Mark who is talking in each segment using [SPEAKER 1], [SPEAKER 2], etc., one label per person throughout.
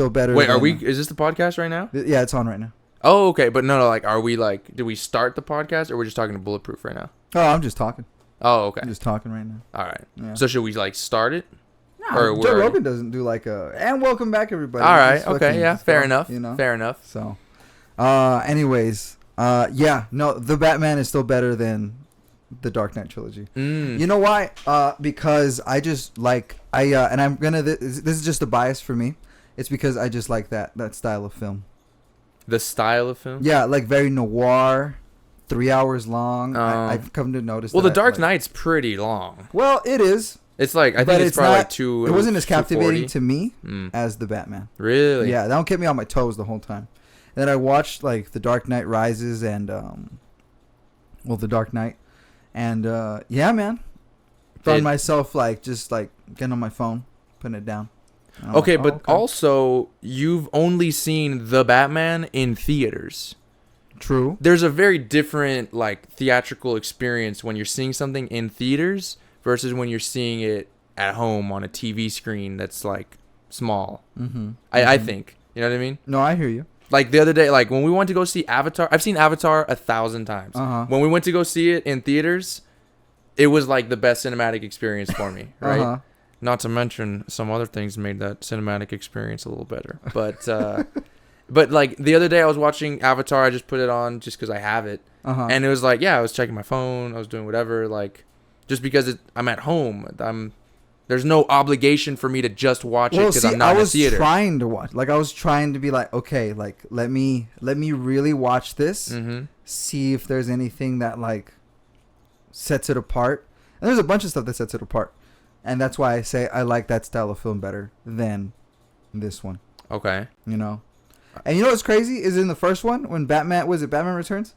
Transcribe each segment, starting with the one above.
[SPEAKER 1] still better.
[SPEAKER 2] Wait, is this the podcast right now?
[SPEAKER 1] Yeah, it's on right now.
[SPEAKER 2] Oh, okay. But no, like, are we like, did we start the podcast or we're just talking to Bulletproof right now?
[SPEAKER 1] Oh, I'm just talking.
[SPEAKER 2] Oh, okay.
[SPEAKER 1] I'm just talking right now.
[SPEAKER 2] All right.
[SPEAKER 1] Yeah.
[SPEAKER 2] So should we like start it?
[SPEAKER 1] No, Joe Rogan doesn't do like and welcome back everybody.
[SPEAKER 2] All right. Okay. Yeah. Fair enough.
[SPEAKER 1] You know.
[SPEAKER 2] Fair enough.
[SPEAKER 1] So, anyways, yeah. No, the Batman is still better than the Dark Knight trilogy. You know why? Because I just like and I'm gonna. This is just a bias for me. It's because I just like that style of film.
[SPEAKER 2] The style of film?
[SPEAKER 1] Yeah, like very noir, 3 hours long. I've come to notice.
[SPEAKER 2] Well, the Dark Knight's pretty long.
[SPEAKER 1] Well, it is.
[SPEAKER 2] It's like I think it's probably like 2.
[SPEAKER 1] It wasn't as captivating to me as the Batman.
[SPEAKER 2] Really?
[SPEAKER 1] Yeah, that don't keep me on my toes the whole time. And then I watched like the Dark Knight Rises and the Dark Knight, and yeah, man, found myself like just like getting on my phone, putting it down.
[SPEAKER 2] Okay, like, but also you've only seen the Batman in theaters.
[SPEAKER 1] True.
[SPEAKER 2] There's a very different like theatrical experience when you're seeing something in theaters versus when you're seeing it at home on a TV screen that's like small. I think. You know what I mean?
[SPEAKER 1] No, I hear you.
[SPEAKER 2] Like the other day, like when we went to go see Avatar, I've seen Avatar 1,000 times. When we went to go see it in theaters, it was like the best cinematic experience for me, right? Not to mention some other things made that cinematic experience a little better. But but like the other day I was watching Avatar, I just put it on just because I have it. And it was like, yeah, I was checking my phone, I was doing whatever, like just because I'm at home. There's no obligation for me to just watch it because I'm not in a theater. I was
[SPEAKER 1] trying to watch. Like I was trying to be like, okay, like let me really watch this. See if there's anything that like sets it apart. And there's a bunch of stuff that sets it apart. And that's why I say I like that style of film better than this one. Okay. You know? And you know what's crazy? Is in the first one, when Batman Returns?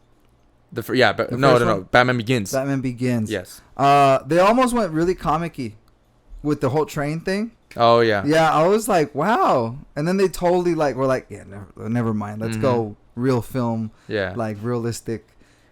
[SPEAKER 2] No. Batman Begins.
[SPEAKER 1] Batman Begins.
[SPEAKER 2] Yes.
[SPEAKER 1] They almost went really comic-y with the whole train thing.
[SPEAKER 2] Oh, yeah.
[SPEAKER 1] Yeah, I was like, wow. And then they totally like, were like, yeah, never mind. Let's go real film. Yeah. Like realistic.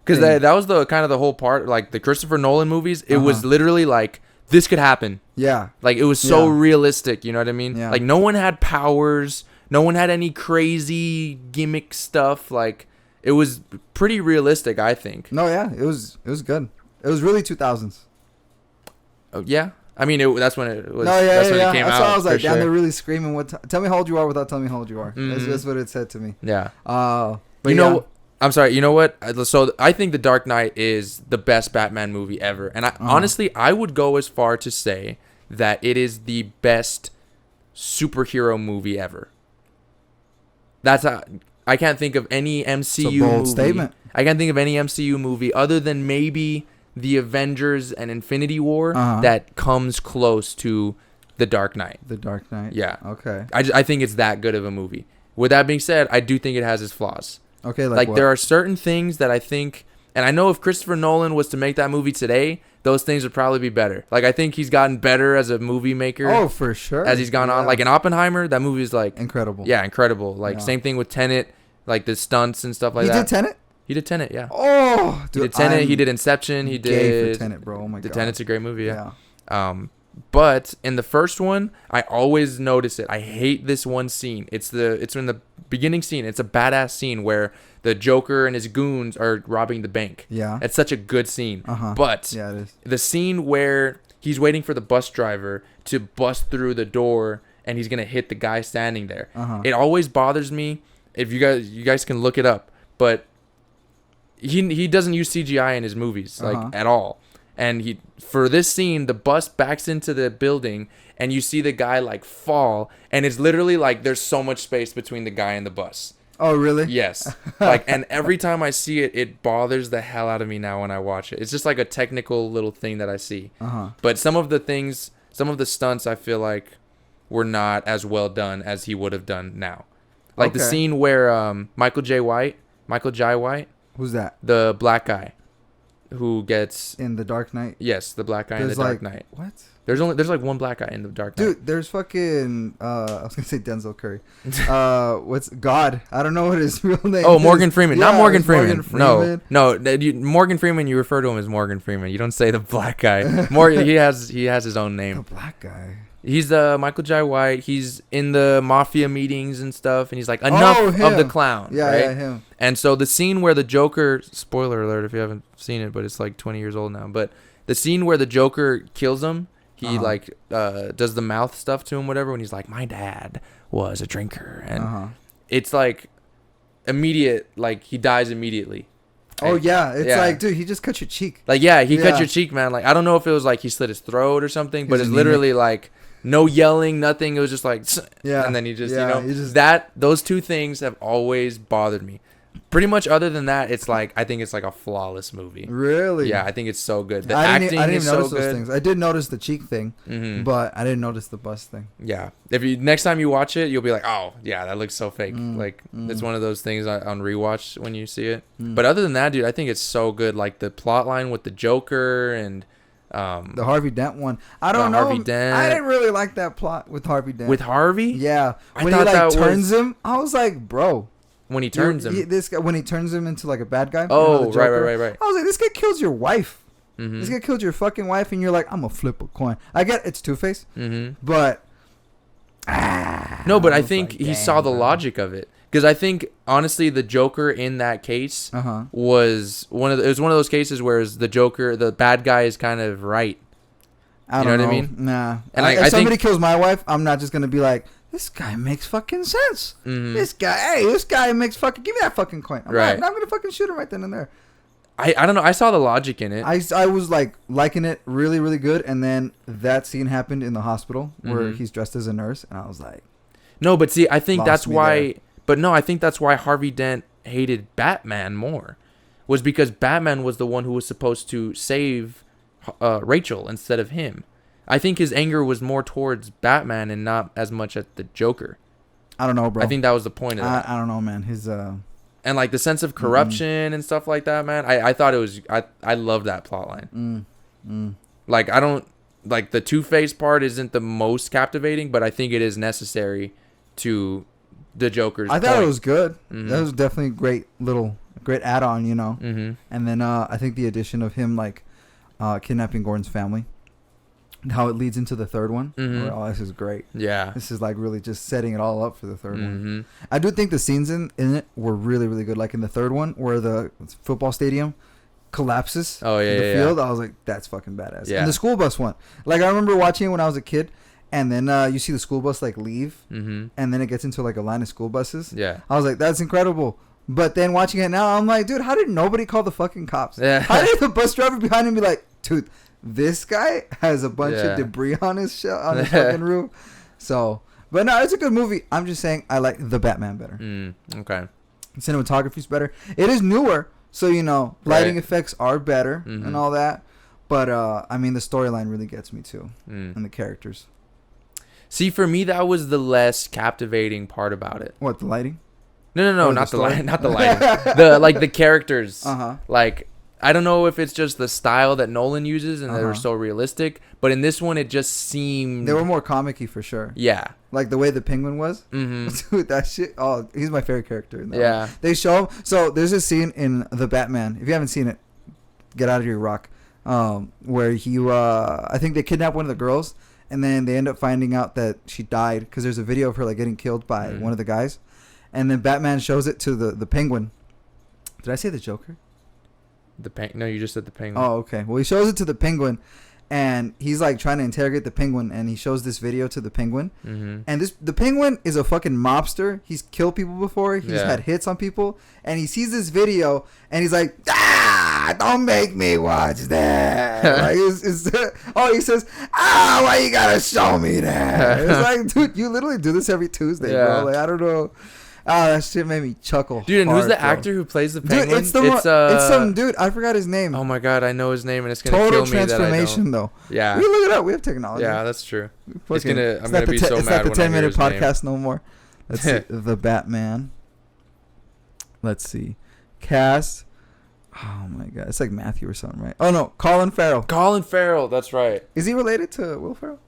[SPEAKER 2] Because that was the kind of the whole part, like the Christopher Nolan movies, it was literally like, this could happen. Yeah. Like, it was so realistic, you know what I mean? Yeah. Like, no one had powers. No one had any crazy gimmick stuff. Like, it was pretty realistic, I think.
[SPEAKER 1] No, yeah. It was good. It was really 2000s.
[SPEAKER 2] Oh, yeah? I mean, that's when it was.
[SPEAKER 1] No, yeah,
[SPEAKER 2] that's
[SPEAKER 1] when
[SPEAKER 2] it came out.
[SPEAKER 1] That's why I was like, damn, they're really screaming. Tell me how old you are without telling me how old you are. That's what it said to me. Yeah. But
[SPEAKER 2] you know... I'm sorry, you know what? So I think The Dark Knight is the best Batman movie ever. And honestly, I would go as far to say that it is the best superhero movie ever. I can't think of any MCU movie. It's a bold statement. I can't think of any MCU movie other than maybe The Avengers and Infinity War that comes close to The Dark Knight.
[SPEAKER 1] The Dark Knight?
[SPEAKER 2] Yeah. Okay. I think it's that good of a movie. With that being said, I do think it has its flaws. Okay, like there are certain things that I think, and I know if Christopher Nolan was to make that movie today, those things would probably be better. Like I think he's gotten better as a movie maker.
[SPEAKER 1] Oh, for sure.
[SPEAKER 2] As he's gone on, like in Oppenheimer, that movie is like
[SPEAKER 1] incredible.
[SPEAKER 2] Yeah, incredible. Like same thing with Tenet, like the stunts and stuff like that.
[SPEAKER 1] He did Tenet?
[SPEAKER 2] He did Tenet, yeah.
[SPEAKER 1] Oh,
[SPEAKER 2] dude, he did Tenet. He did Inception. He did
[SPEAKER 1] for Tenet, bro. Oh my god.
[SPEAKER 2] Tenet's a great movie. Yeah. But in the first one, I always notice it. I hate this one scene. It's in the beginning scene. It's a badass scene where the Joker and his goons are robbing the bank. Yeah. It's such a good scene. But it is. The scene where he's waiting for the bus driver to bust through the door and he's going to hit the guy standing there. It always bothers me. If you guys can look it up, but he doesn't use CGI in his movies like at all. And for this scene, the bus backs into the building and you see the guy like fall, and it's literally like there's so much space between the guy and the bus.
[SPEAKER 1] Oh, really?
[SPEAKER 2] Yes. Like, and every time I see it, it bothers the hell out of me now when I watch it. It's just like a technical little thing that I see. But some of the stunts I feel like were not as well done as he would have done now. Like the scene where Michael Jai White,
[SPEAKER 1] who's that?
[SPEAKER 2] The black guy who gets
[SPEAKER 1] in The Dark Knight.
[SPEAKER 2] Yes, the black guy in The Dark Knight.
[SPEAKER 1] What?
[SPEAKER 2] There's like one black guy in The Dark Knight.
[SPEAKER 1] Dude, there's fucking I was gonna say Denzel Curry. What's God? I don't know what his real name is.
[SPEAKER 2] Oh, Morgan Freeman. Not Morgan Freeman. No. Morgan Freeman, you refer to him as Morgan Freeman. You don't say the black guy. He has his own name.
[SPEAKER 1] The black guy.
[SPEAKER 2] He's the Michael Jai White. He's in the mafia meetings and stuff, and he's like, enough of the clown.
[SPEAKER 1] Yeah,
[SPEAKER 2] right?
[SPEAKER 1] yeah, him.
[SPEAKER 2] And so the scene where the Joker, spoiler alert if you haven't seen it, but it's like 20 years old now. But the scene where the Joker kills him, he does the mouth stuff to him, whatever. When he's like, my dad was a drinker, and it's like immediate, like he dies immediately.
[SPEAKER 1] Oh yeah, it's like, dude, he just cut your cheek.
[SPEAKER 2] Like, yeah, he cut your cheek, man. Like, I don't know if it was like he slit his throat or something, but it's
[SPEAKER 1] anemic.
[SPEAKER 2] literally like no yelling, nothing. It was just like,
[SPEAKER 1] yeah,
[SPEAKER 2] and then he just, those two things have always bothered me. Pretty much, other than that, it's like I think it's like a flawless movie.
[SPEAKER 1] Really?
[SPEAKER 2] Yeah, I think it's so good. The
[SPEAKER 1] I
[SPEAKER 2] acting
[SPEAKER 1] didn't
[SPEAKER 2] is
[SPEAKER 1] even notice
[SPEAKER 2] so
[SPEAKER 1] those
[SPEAKER 2] good.
[SPEAKER 1] things. I did notice the cheek thing, but I didn't notice the bust thing.
[SPEAKER 2] Yeah, if you next time you watch it, you'll be like, oh yeah, that looks so fake. It's one of those things on rewatch when you see it. But other than that, dude, I think it's so good. Like the plot line with the Joker and
[SPEAKER 1] the Harvey Dent one. I don't know. Harvey Dent. I didn't really like that plot with Harvey Dent.
[SPEAKER 2] With Harvey?
[SPEAKER 1] Yeah, when he like turns him, I was like, bro.
[SPEAKER 2] When he turns him,
[SPEAKER 1] this guy, when he turns him into like a bad guy.
[SPEAKER 2] Oh, right.
[SPEAKER 1] I was like, this guy kills your wife. This guy killed your fucking wife, and you're like, I'm gonna flip a coin. I get it's Two-Face, but
[SPEAKER 2] no, but I think he saw the logic of it, because I think honestly, the Joker in that case was one of those cases where the Joker, the bad guy, is kind of right.
[SPEAKER 1] I don't know
[SPEAKER 2] what I mean?
[SPEAKER 1] Nah.
[SPEAKER 2] And
[SPEAKER 1] if somebody kills my wife, I'm not just gonna be like, this guy makes fucking sense. This guy makes fucking. Give me that fucking coin. I'm not gonna fucking shoot him right then and there.
[SPEAKER 2] I don't know. I saw the logic in it.
[SPEAKER 1] I was like liking it really, really good, and then that scene happened in the hospital where he's dressed as a nurse, and I was like,
[SPEAKER 2] no, but see, I think that's why. There. But no, I think that's why Harvey Dent hated Batman more, was because Batman was the one who was supposed to save Rachel instead of him. I think his anger was more towards Batman and not as much at the Joker.
[SPEAKER 1] I don't know, bro.
[SPEAKER 2] I think that was the point of that.
[SPEAKER 1] I don't know, man. His
[SPEAKER 2] and like the sense of corruption and stuff like that, man. I thought it was I love that plot line. Like I don't like the Two-Face part isn't the most captivating, but I think it is necessary to the Joker's.
[SPEAKER 1] I thought it was good. That was definitely a great add-on, you know. And then I think the addition of him like kidnapping Gordon's family. How it leads into the third one. Oh, this is great. Yeah. This is like really just setting it all up for the third one. I do think the scenes in it were really, really good. Like in the third one where the football stadium collapses in the field. I was like, that's fucking badass. Yeah. And the school bus one. Like I remember watching it when I was a kid, and then you see the school bus like leave, and then it gets into like a line of school buses. Yeah. I was like, that's incredible. But then watching it now, I'm like, dude, how did nobody call the fucking cops? Yeah. How did the bus driver behind him be like, dude, this guy has a bunch of debris on his fucking roof. So, but no, it's a good movie. I'm just saying I like the Batman better. Okay. Cinematography's better. It is newer, so you know, lighting effects are better and all that. But I mean, the storyline really gets me too, and the characters.
[SPEAKER 2] See, for me, that was the less captivating part about it.
[SPEAKER 1] What, the lighting?
[SPEAKER 2] No, not the lighting. Not the lighting. The characters. Like. I don't know if it's just the style that Nolan uses and they're so realistic, but in this one it just seemed
[SPEAKER 1] they were more comic-y for sure. Yeah, like the way the Penguin was. Dude, that shit. Oh, he's my favorite character in that. Yeah, one. They show him. So there's a scene in the Batman. If you haven't seen it, get out of your rock. Where he, I think they kidnap one of the girls, and then they end up finding out that she died because there's a video of her like getting killed by one of the guys, and then Batman shows it to the Penguin. Did I say the Joker?
[SPEAKER 2] No, you just said the Penguin.
[SPEAKER 1] Oh, okay. Well, he shows it to the Penguin, and he's like trying to interrogate the Penguin, and he shows this video to the Penguin. And the Penguin is a fucking mobster. He's killed people before. He's had hits on people, and he sees this video, and he's like, don't make me watch that. Like, he says, why you gotta show me that? It's like, dude, you literally do this every Tuesday, bro. Like, I don't know. Oh, that shit made me chuckle.
[SPEAKER 2] Dude, and who's the actor who plays the Penguin?
[SPEAKER 1] Dude, it's some dude. I forgot his name.
[SPEAKER 2] Oh my god, I know his name, and it's gonna kill me that I don't. Total transformation,
[SPEAKER 1] though. Yeah, we look it up. We have technology.
[SPEAKER 2] Yeah, that's true. I'm gonna be so mad when I hear his name. It's not the 10-minute podcast
[SPEAKER 1] no more. Let's see. The Batman. Let's see. Cast. Oh my god, it's like Matthew or something, right? Oh no, Colin Farrell.
[SPEAKER 2] Colin Farrell, that's right.
[SPEAKER 1] Is he related to Will Ferrell?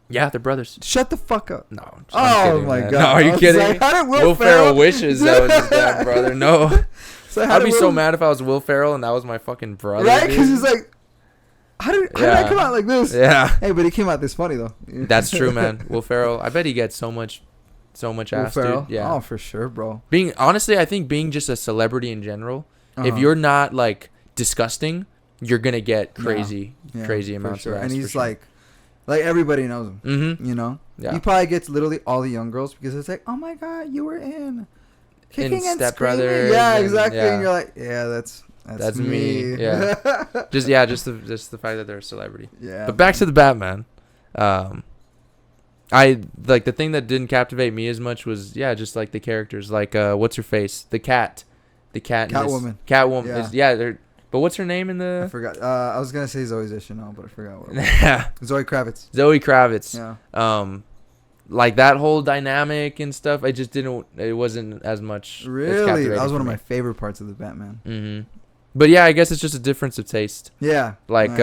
[SPEAKER 2] Yeah, they're brothers.
[SPEAKER 1] Shut the fuck up.
[SPEAKER 2] No.
[SPEAKER 1] Oh
[SPEAKER 2] kidding,
[SPEAKER 1] my god.
[SPEAKER 2] No, are you kidding? Like, how did Will Ferrell wishes that was his dad, brother. No. So I'd be so mad if I was Will Ferrell and that was my fucking brother.
[SPEAKER 1] Right? Because he's like, how did I come out like this?
[SPEAKER 2] Yeah.
[SPEAKER 1] Hey, but he came out this funny though.
[SPEAKER 2] That's true, man. Will Ferrell, I bet he gets so much ass, dude. Yeah.
[SPEAKER 1] Oh, for sure, bro.
[SPEAKER 2] Honestly, I think being just a celebrity in general, if you're not like disgusting, you're gonna get crazy amounts of ass.
[SPEAKER 1] And he's like everybody knows him.
[SPEAKER 2] Mm-hmm.
[SPEAKER 1] You know.
[SPEAKER 2] Yeah.
[SPEAKER 1] He probably gets literally all the young girls because it's like, oh my god, you were in Kicking and
[SPEAKER 2] Step
[SPEAKER 1] Screaming.
[SPEAKER 2] Brothers.
[SPEAKER 1] Yeah, exactly.
[SPEAKER 2] Yeah.
[SPEAKER 1] And you're like, yeah, that's
[SPEAKER 2] me. Yeah. just the fact that they're a celebrity.
[SPEAKER 1] Yeah.
[SPEAKER 2] But back to the Batman. I like the thing that didn't captivate me as much was just like the characters, like what's her face, the Catwoman.
[SPEAKER 1] Yeah.
[SPEAKER 2] But what's her name in the?
[SPEAKER 1] I forgot. I was gonna say Zoe Deschanel, but I forgot what.
[SPEAKER 2] Yeah.
[SPEAKER 1] Zoe Kravitz.
[SPEAKER 2] Yeah. Like that whole dynamic and stuff, it wasn't as much.
[SPEAKER 1] Really, that was one of my favorite parts of the Batman.
[SPEAKER 2] Mm-hmm. But yeah, I guess it's just a difference of taste.
[SPEAKER 1] Yeah.
[SPEAKER 2] Like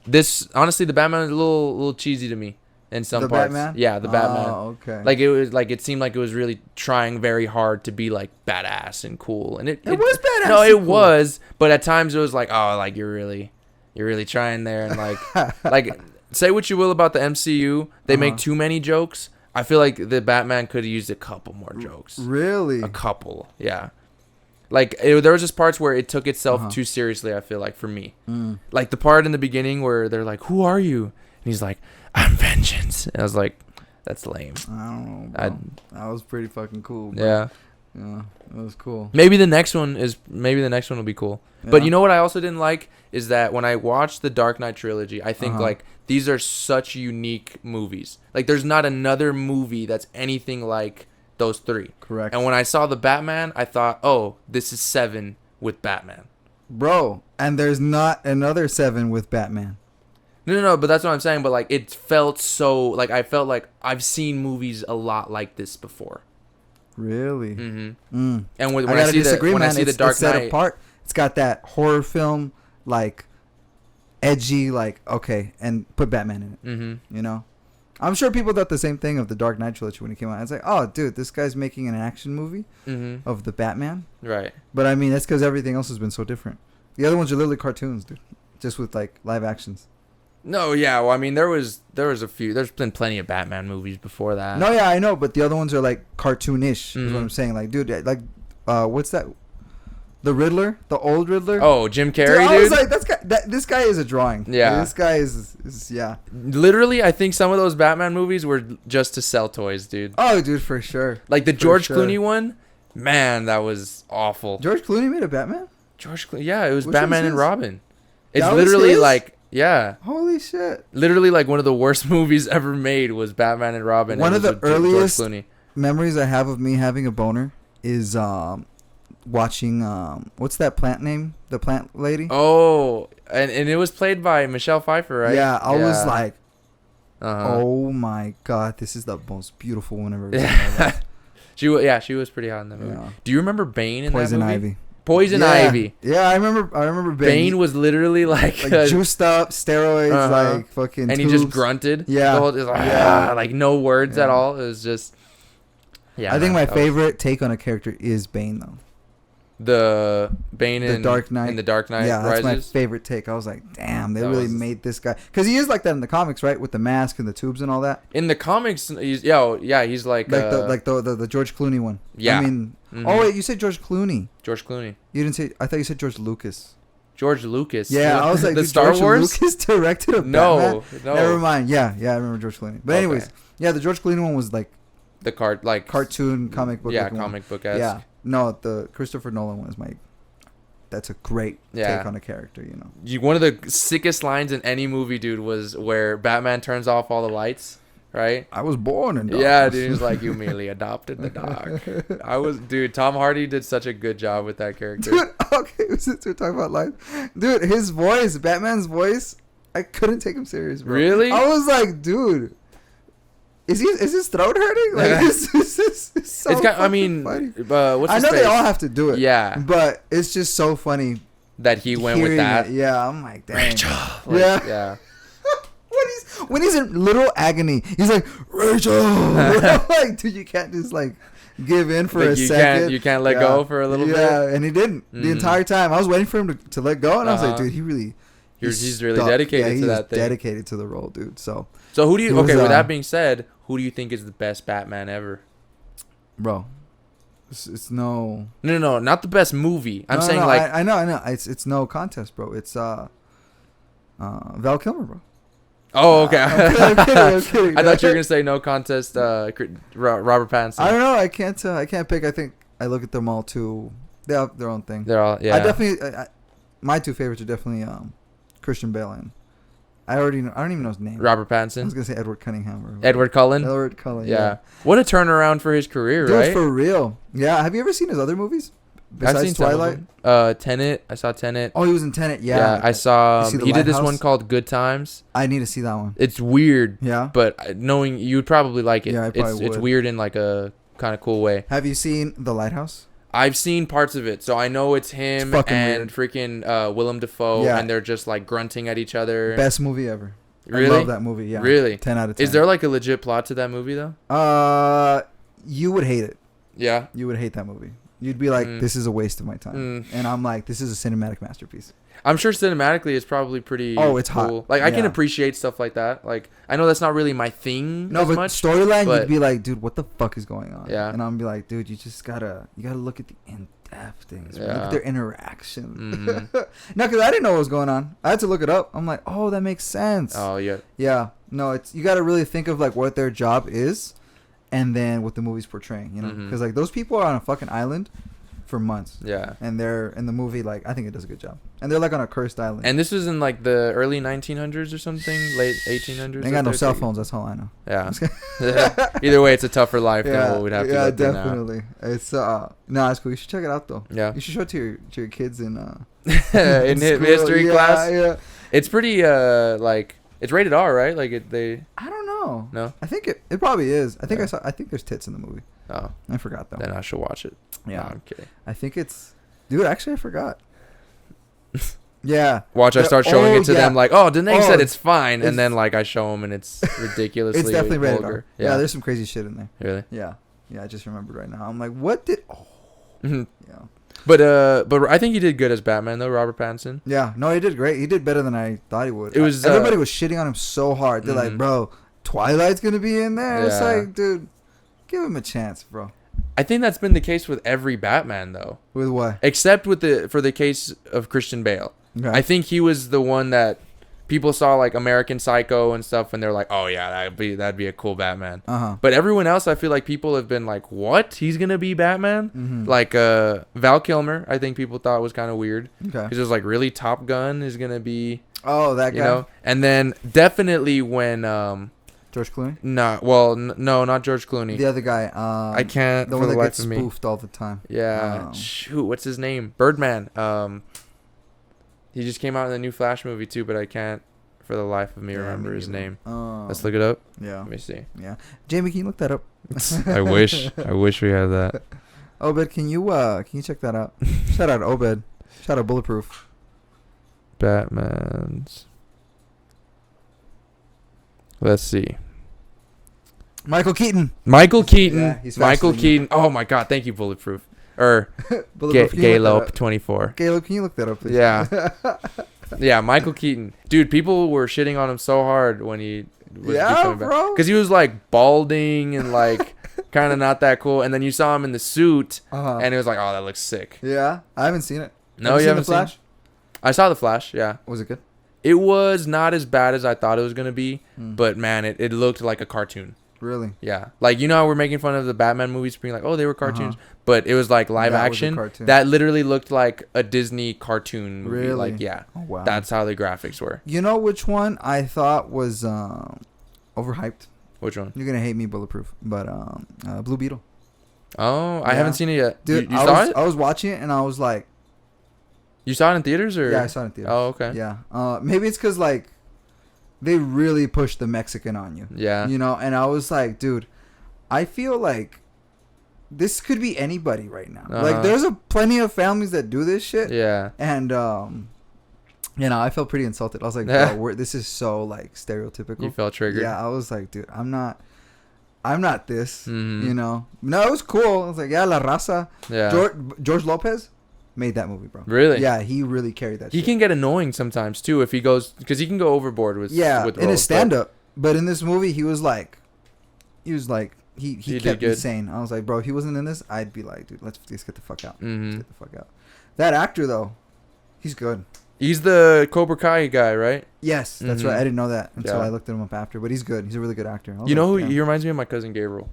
[SPEAKER 2] this, honestly, the Batman is a little cheesy to me in some
[SPEAKER 1] the
[SPEAKER 2] parts.
[SPEAKER 1] Batman?
[SPEAKER 2] Yeah, the Batman.
[SPEAKER 1] Oh, okay.
[SPEAKER 2] Like it seemed like it was really trying very hard to be like badass and cool, and it
[SPEAKER 1] was badass.
[SPEAKER 2] No, it
[SPEAKER 1] cool.
[SPEAKER 2] was, but at times it was like, oh, like you're really trying there, and like say what you will about the MCU, they make too many jokes. I feel like the Batman could have used a couple more jokes.
[SPEAKER 1] Really?
[SPEAKER 2] A couple, yeah. Like there was just parts where it took itself too seriously. I feel like for me, like the part in the beginning where they're like, "Who are you?" and he's like, "I'm vengeance." And I was like, "That's lame."
[SPEAKER 1] I don't know, bro. That was pretty fucking cool, bro.
[SPEAKER 2] Yeah.
[SPEAKER 1] Yeah, it was cool.
[SPEAKER 2] Maybe the next one will be cool. Yeah. But you know what I also didn't like is that when I watched the Dark Knight trilogy, I think like these are such unique movies. Like there's not another movie that's anything like those three.
[SPEAKER 1] Correct.
[SPEAKER 2] And when I saw the Batman, I thought, oh, this is 7 with Batman.
[SPEAKER 1] Bro, and there's not another 7 with Batman.
[SPEAKER 2] No, but that's what I'm saying. But like it felt so like I felt like I've seen movies a lot like this before.
[SPEAKER 1] Really?
[SPEAKER 2] Mm-hmm. And when
[SPEAKER 1] I
[SPEAKER 2] see the Dark
[SPEAKER 1] Knight,
[SPEAKER 2] apart,
[SPEAKER 1] it's got that horror film like edgy, like okay, and put Batman in it.
[SPEAKER 2] Mm-hmm.
[SPEAKER 1] You know, I'm sure people thought the same thing of the Dark Knight trilogy when it came out. It's like, oh, dude, this guy's making an action movie of the Batman,
[SPEAKER 2] right?
[SPEAKER 1] But I mean, that's because everything else has been so different. The other ones are literally cartoons, dude, just with like live actions.
[SPEAKER 2] No, yeah. Well, I mean, there was a few. There's been plenty of Batman movies before that.
[SPEAKER 1] No, yeah, I know, but the other ones are like cartoonish. Is what I'm saying. Like, dude, like, what's that? The Riddler, the old Riddler.
[SPEAKER 2] Oh, Jim Carrey, dude.
[SPEAKER 1] I was like, this guy is a drawing.
[SPEAKER 2] Yeah,
[SPEAKER 1] this guy is yeah.
[SPEAKER 2] Literally, I think some of those Batman movies were just to sell toys, dude.
[SPEAKER 1] Oh, dude, for sure.
[SPEAKER 2] Like the George Clooney one, man, that was awful.
[SPEAKER 1] George Clooney made a Batman.
[SPEAKER 2] Yeah, it was Batman and Robin. It's
[SPEAKER 1] that
[SPEAKER 2] literally like. Yeah.
[SPEAKER 1] Holy shit.
[SPEAKER 2] Literally, like, one of the worst movies ever made was Batman and Robin.
[SPEAKER 1] One of the earliest memories I have of me having a boner is watching, what's that plant name? The plant lady?
[SPEAKER 2] Oh, and it was played by Michelle Pfeiffer, right?
[SPEAKER 1] Yeah, I was like, oh my God, this is the most beautiful one I've ever seen in my life.
[SPEAKER 2] She was pretty hot in that movie.
[SPEAKER 1] Yeah.
[SPEAKER 2] Do you remember Bane in
[SPEAKER 1] Poison
[SPEAKER 2] that movie?
[SPEAKER 1] Ivy.
[SPEAKER 2] Poison Ivy.
[SPEAKER 1] Yeah, I remember
[SPEAKER 2] Bane was literally like
[SPEAKER 1] juiced up, steroids, like fucking
[SPEAKER 2] and
[SPEAKER 1] tubes.
[SPEAKER 2] He just grunted.
[SPEAKER 1] Yeah.
[SPEAKER 2] Like no words at all. It was just
[SPEAKER 1] I think my favorite take on a character is Bane though.
[SPEAKER 2] The Bane in the Dark Knight.
[SPEAKER 1] Yeah,
[SPEAKER 2] Rises.
[SPEAKER 1] That's my favorite take. I was like, damn, they really made this guy, because he is like that in the comics, right? With the mask and the tubes and all that.
[SPEAKER 2] In the comics, he's like
[SPEAKER 1] the George Clooney one.
[SPEAKER 2] Yeah.
[SPEAKER 1] I mean, oh wait, you said George Clooney.
[SPEAKER 2] George Clooney.
[SPEAKER 1] You didn't say. I thought you said George Lucas.
[SPEAKER 2] George Lucas.
[SPEAKER 1] Yeah, I was like,
[SPEAKER 2] the Star
[SPEAKER 1] George
[SPEAKER 2] Wars.
[SPEAKER 1] Lucas directed a
[SPEAKER 2] No.
[SPEAKER 1] Never mind. Yeah, I remember George Clooney. But anyways, yeah, the George Clooney one was like
[SPEAKER 2] the
[SPEAKER 1] cartoon comic book.
[SPEAKER 2] Yeah, comic book-esque.
[SPEAKER 1] Yeah. No, the Christopher Nolan one is my. That's a great take on a character, you know.
[SPEAKER 2] One of the sickest lines in any movie, dude, was where Batman turns off all the lights, right?
[SPEAKER 1] I was born in darkness.
[SPEAKER 2] Yeah, dude, he's like, you merely adopted the dark. Dude, Tom Hardy did such a good job with that character.
[SPEAKER 1] Dude, okay, since we're talking about lines. Dude, his voice, Batman's voice, I couldn't take him serious, bro.
[SPEAKER 2] Really?
[SPEAKER 1] I was like, dude, is his throat hurting? Like, it's so
[SPEAKER 2] it's got, I mean,
[SPEAKER 1] funny.
[SPEAKER 2] What's
[SPEAKER 1] I
[SPEAKER 2] his
[SPEAKER 1] know
[SPEAKER 2] face?
[SPEAKER 1] they all have to do it.
[SPEAKER 2] Yeah.
[SPEAKER 1] But it's just so funny
[SPEAKER 2] that he went with that.
[SPEAKER 1] Yeah, I'm like, dang.
[SPEAKER 2] Rachel.
[SPEAKER 1] Yeah. when he's in little agony, he's like, Rachel. I'm like, dude, you can't just like give in for a second.
[SPEAKER 2] You can't let go for a little bit.
[SPEAKER 1] Yeah, and he didn't the entire time. I was waiting for him to let go, and I was like, dude, he
[SPEAKER 2] He's really dedicated to that thing.
[SPEAKER 1] Dedicated to the role, dude. So
[SPEAKER 2] who do you?
[SPEAKER 1] was,
[SPEAKER 2] Okay, with that being said, who do you think is the best Batman ever?
[SPEAKER 1] Bro, it's no.
[SPEAKER 2] No, not the best movie. I'm saying like
[SPEAKER 1] I know. It's no contest, bro. It's Val Kilmer, bro.
[SPEAKER 2] Oh, okay.
[SPEAKER 1] I'm kidding.
[SPEAKER 2] I thought you were gonna say no contest. Robert Pattinson.
[SPEAKER 1] I don't know. I can't pick. I think I look at them all too. They have their own thing.
[SPEAKER 2] They're all yeah.
[SPEAKER 1] I definitely. My two favorites are definitely Christian Bale and I don't even know his name.
[SPEAKER 2] Robert
[SPEAKER 1] I
[SPEAKER 2] Pattinson.
[SPEAKER 1] was gonna say Edward Cunningham.
[SPEAKER 2] Edward Cullen.
[SPEAKER 1] Edward Cullen.
[SPEAKER 2] Yeah. What a turnaround for his career,
[SPEAKER 1] Dude,
[SPEAKER 2] right?
[SPEAKER 1] for real. Yeah. Have you ever seen his other movies besides
[SPEAKER 2] I've seen
[SPEAKER 1] Twilight?
[SPEAKER 2] Tenet. I saw Tenet.
[SPEAKER 1] Oh, he was in Tenet. Yeah.
[SPEAKER 2] Yeah, I saw.
[SPEAKER 1] You see The
[SPEAKER 2] He did this
[SPEAKER 1] Lighthouse?
[SPEAKER 2] one called Good Times.
[SPEAKER 1] I need to see that one.
[SPEAKER 2] It's weird,
[SPEAKER 1] Yeah.
[SPEAKER 2] but knowing you would probably like it.
[SPEAKER 1] Yeah, I probably
[SPEAKER 2] It's
[SPEAKER 1] would.
[SPEAKER 2] weird in like a kind of cool way.
[SPEAKER 1] Have you seen The Lighthouse?
[SPEAKER 2] I've seen parts of it, so I know it's him
[SPEAKER 1] It's fucking
[SPEAKER 2] and freaking Willem Dafoe,
[SPEAKER 1] Yeah.
[SPEAKER 2] and they're just like grunting at each other.
[SPEAKER 1] Best movie ever.
[SPEAKER 2] Really?
[SPEAKER 1] I love that movie. Yeah.
[SPEAKER 2] Really?
[SPEAKER 1] 10 out of 10.
[SPEAKER 2] Is there like a legit plot to that movie though?
[SPEAKER 1] You would hate it.
[SPEAKER 2] Yeah.
[SPEAKER 1] You would hate that movie. You'd be like,
[SPEAKER 2] Mm.
[SPEAKER 1] this is a waste of my time. And I'm like, this is a cinematic masterpiece.
[SPEAKER 2] I'm sure cinematically it's probably pretty.
[SPEAKER 1] Oh, it's
[SPEAKER 2] cool.
[SPEAKER 1] hot.
[SPEAKER 2] Like I can
[SPEAKER 1] Yeah.
[SPEAKER 2] appreciate stuff like that. Like I know that's not really my thing
[SPEAKER 1] No,
[SPEAKER 2] as
[SPEAKER 1] but
[SPEAKER 2] much.
[SPEAKER 1] storyline,
[SPEAKER 2] but-
[SPEAKER 1] you'd be like, dude, what the fuck is going on?
[SPEAKER 2] Yeah.
[SPEAKER 1] And I'm be like, dude, you gotta look at the in-depth things. Yeah. Look
[SPEAKER 2] Yeah.
[SPEAKER 1] at their interaction.
[SPEAKER 2] Mhm.
[SPEAKER 1] No, because I didn't know what was going on. I had to look it up. I'm like, oh, that makes sense.
[SPEAKER 2] Oh yeah.
[SPEAKER 1] Yeah. No, you gotta really think of like what their job is, and then what the movie's portraying. You know,
[SPEAKER 2] Mhm.
[SPEAKER 1] because like those people are on a fucking island for months.
[SPEAKER 2] Yeah.
[SPEAKER 1] And they're in the movie, like, I think it does a good job. And they're like on a cursed island.
[SPEAKER 2] And this was in like the early 1900s or something, late 1800s.
[SPEAKER 1] They ain't got no cell phones. That's all I know.
[SPEAKER 2] Yeah. Either way, it's a tougher life than
[SPEAKER 1] Yeah,
[SPEAKER 2] what we'd have to
[SPEAKER 1] yeah,
[SPEAKER 2] go through
[SPEAKER 1] definitely. It's no, it's cool. You should check it out though.
[SPEAKER 2] now.
[SPEAKER 1] You should show it to your kids in
[SPEAKER 2] In
[SPEAKER 1] school.
[SPEAKER 2] history
[SPEAKER 1] Yeah,
[SPEAKER 2] class.
[SPEAKER 1] Yeah.
[SPEAKER 2] It's pretty like it's rated R, right? Like they.
[SPEAKER 1] I don't know.
[SPEAKER 2] No.
[SPEAKER 1] I think it probably is. I think
[SPEAKER 2] Yeah.
[SPEAKER 1] I think there's tits in the movie.
[SPEAKER 2] Oh,
[SPEAKER 1] I forgot though.
[SPEAKER 2] then I should watch it.
[SPEAKER 1] Yeah.
[SPEAKER 2] No, I'm kidding.
[SPEAKER 1] I think it's. Dude, actually, I forgot. Yeah.
[SPEAKER 2] Watch, I start showing it to them like, oh, Danae said it's fine,
[SPEAKER 1] it's-
[SPEAKER 2] and then like I show them and it's ridiculously
[SPEAKER 1] It's definitely rated
[SPEAKER 2] vulgar.
[SPEAKER 1] R. Yeah, there's some crazy shit in there.
[SPEAKER 2] Really.
[SPEAKER 1] Yeah. Yeah, I just remembered right now. I'm like, what did? Oh.
[SPEAKER 2] Mhm.
[SPEAKER 1] Yeah.
[SPEAKER 2] But I think he did good as Batman though, Robert Pattinson.
[SPEAKER 1] Yeah. No, he did great. He did better than I thought he would.
[SPEAKER 2] It was,
[SPEAKER 1] everybody was shitting on him so hard. They're like,
[SPEAKER 2] Mhm.
[SPEAKER 1] bro, Twilight's gonna be in there. It's
[SPEAKER 2] Yeah.
[SPEAKER 1] like, dude, give him a chance, bro.
[SPEAKER 2] I think that's been the case with every Batman though,
[SPEAKER 1] With what?
[SPEAKER 2] except for the case of Christian Bale.
[SPEAKER 1] Okay.
[SPEAKER 2] I think he was the one that people saw like American Psycho and stuff, and they're like, oh yeah, that'd be a cool Batman. But everyone else, I feel like people have been like, what? He's gonna be Batman?
[SPEAKER 1] Mhm.
[SPEAKER 2] Like Val Kilmer, I think people thought was kind of weird
[SPEAKER 1] Okay.
[SPEAKER 2] because it was like, really, Top Gun is gonna be,
[SPEAKER 1] Oh, that guy.
[SPEAKER 2] you know? And then definitely when
[SPEAKER 1] George Clooney.
[SPEAKER 2] no, not George Clooney.
[SPEAKER 1] The other guy.
[SPEAKER 2] I can't
[SPEAKER 1] The
[SPEAKER 2] for
[SPEAKER 1] one
[SPEAKER 2] the
[SPEAKER 1] that
[SPEAKER 2] life
[SPEAKER 1] gets
[SPEAKER 2] of me.
[SPEAKER 1] spoofed all the time.
[SPEAKER 2] Yeah, shoot, what's his name? Birdman. He just came out in the new Flash movie too, but I can't for the life of me remember his name. Let's look it up.
[SPEAKER 1] Yeah.
[SPEAKER 2] Let me see.
[SPEAKER 1] Yeah. Jamie, can you look that up?
[SPEAKER 2] I wish we had that.
[SPEAKER 1] Obed, can you check that out? Shout out Obed. Shout out Bulletproof.
[SPEAKER 2] Batman's. Let's see.
[SPEAKER 1] Michael Keaton.
[SPEAKER 2] Michael Keaton.
[SPEAKER 1] Yeah, he's faster
[SPEAKER 2] Michael
[SPEAKER 1] than you.
[SPEAKER 2] Keaton. Oh my God! Thank you, Bulletproof. Or
[SPEAKER 1] Bulletproof. Can you look that
[SPEAKER 2] Galope
[SPEAKER 1] up?
[SPEAKER 2] 24.
[SPEAKER 1] Caleb, can you look that up, please?
[SPEAKER 2] Yeah. Yeah, Michael Keaton. Dude, people were shitting on him so hard when he was
[SPEAKER 1] Yeah,
[SPEAKER 2] coming back.
[SPEAKER 1] bro.
[SPEAKER 2] Because he was like balding and like kind of not that cool. And then you saw him in the suit and it was like, oh, that looks sick.
[SPEAKER 1] Yeah, I haven't seen it.
[SPEAKER 2] No,
[SPEAKER 1] Have
[SPEAKER 2] you
[SPEAKER 1] seen
[SPEAKER 2] haven't
[SPEAKER 1] The Flash?
[SPEAKER 2] seen it? I saw The Flash, yeah.
[SPEAKER 1] Was it good?
[SPEAKER 2] It was not as bad as I thought it was going to be.
[SPEAKER 1] Mm.
[SPEAKER 2] But man, it looked like a cartoon.
[SPEAKER 1] Really?
[SPEAKER 2] Yeah. Like, you know how we're making fun of the Batman movies being like, oh, they were cartoons. But it was like live
[SPEAKER 1] That was a
[SPEAKER 2] action.
[SPEAKER 1] cartoon.
[SPEAKER 2] That literally looked like a Disney cartoon movie.
[SPEAKER 1] Really?
[SPEAKER 2] Like, yeah.
[SPEAKER 1] Oh, wow.
[SPEAKER 2] That's how the graphics were.
[SPEAKER 1] You know which one I thought was overhyped?
[SPEAKER 2] Which one?
[SPEAKER 1] You're gonna hate me, Bulletproof, but Blue Beetle.
[SPEAKER 2] Oh, I
[SPEAKER 1] Yeah.
[SPEAKER 2] haven't seen it yet.
[SPEAKER 1] Dude,
[SPEAKER 2] you saw it?
[SPEAKER 1] I was watching it and I was like,
[SPEAKER 2] You saw it in theaters or?
[SPEAKER 1] yeah, I saw it in theaters.
[SPEAKER 2] Oh, okay.
[SPEAKER 1] Yeah. Maybe it's because like they really pushed the Mexican on you.
[SPEAKER 2] Yeah.
[SPEAKER 1] You know, and I was like, dude, I feel like this could be anybody right now. Like, there's plenty of families that do this shit.
[SPEAKER 2] Yeah.
[SPEAKER 1] And you know, I felt pretty insulted. I was like, bro, this is so like stereotypical.
[SPEAKER 2] You felt triggered.
[SPEAKER 1] Yeah, I was like, dude, I'm not this.
[SPEAKER 2] Mhm.
[SPEAKER 1] You know, no, it was cool. I was like, yeah, La Raza.
[SPEAKER 2] Yeah.
[SPEAKER 1] George Lopez. made that movie, bro.
[SPEAKER 2] Really?
[SPEAKER 1] Yeah, he really carried that.
[SPEAKER 2] He
[SPEAKER 1] shit.
[SPEAKER 2] can get annoying sometimes too if he goes, because he can go overboard with with
[SPEAKER 1] in
[SPEAKER 2] roles,
[SPEAKER 1] his stand up, but in this movie he kept
[SPEAKER 2] did
[SPEAKER 1] me
[SPEAKER 2] good.
[SPEAKER 1] sane. I was like, bro, if he wasn't in this, I'd be like, dude, let's get the fuck out.
[SPEAKER 2] Mm-hmm.
[SPEAKER 1] Let's get the fuck out. That actor though, he's good.
[SPEAKER 2] He's the Cobra Kai guy, right?
[SPEAKER 1] Yes, that's
[SPEAKER 2] Mhm.
[SPEAKER 1] right. I didn't know that until
[SPEAKER 2] Yeah.
[SPEAKER 1] I looked him up after. But he's good. He's a really good actor.
[SPEAKER 2] You know who?
[SPEAKER 1] Damn.
[SPEAKER 2] He reminds me of my cousin Gabriel.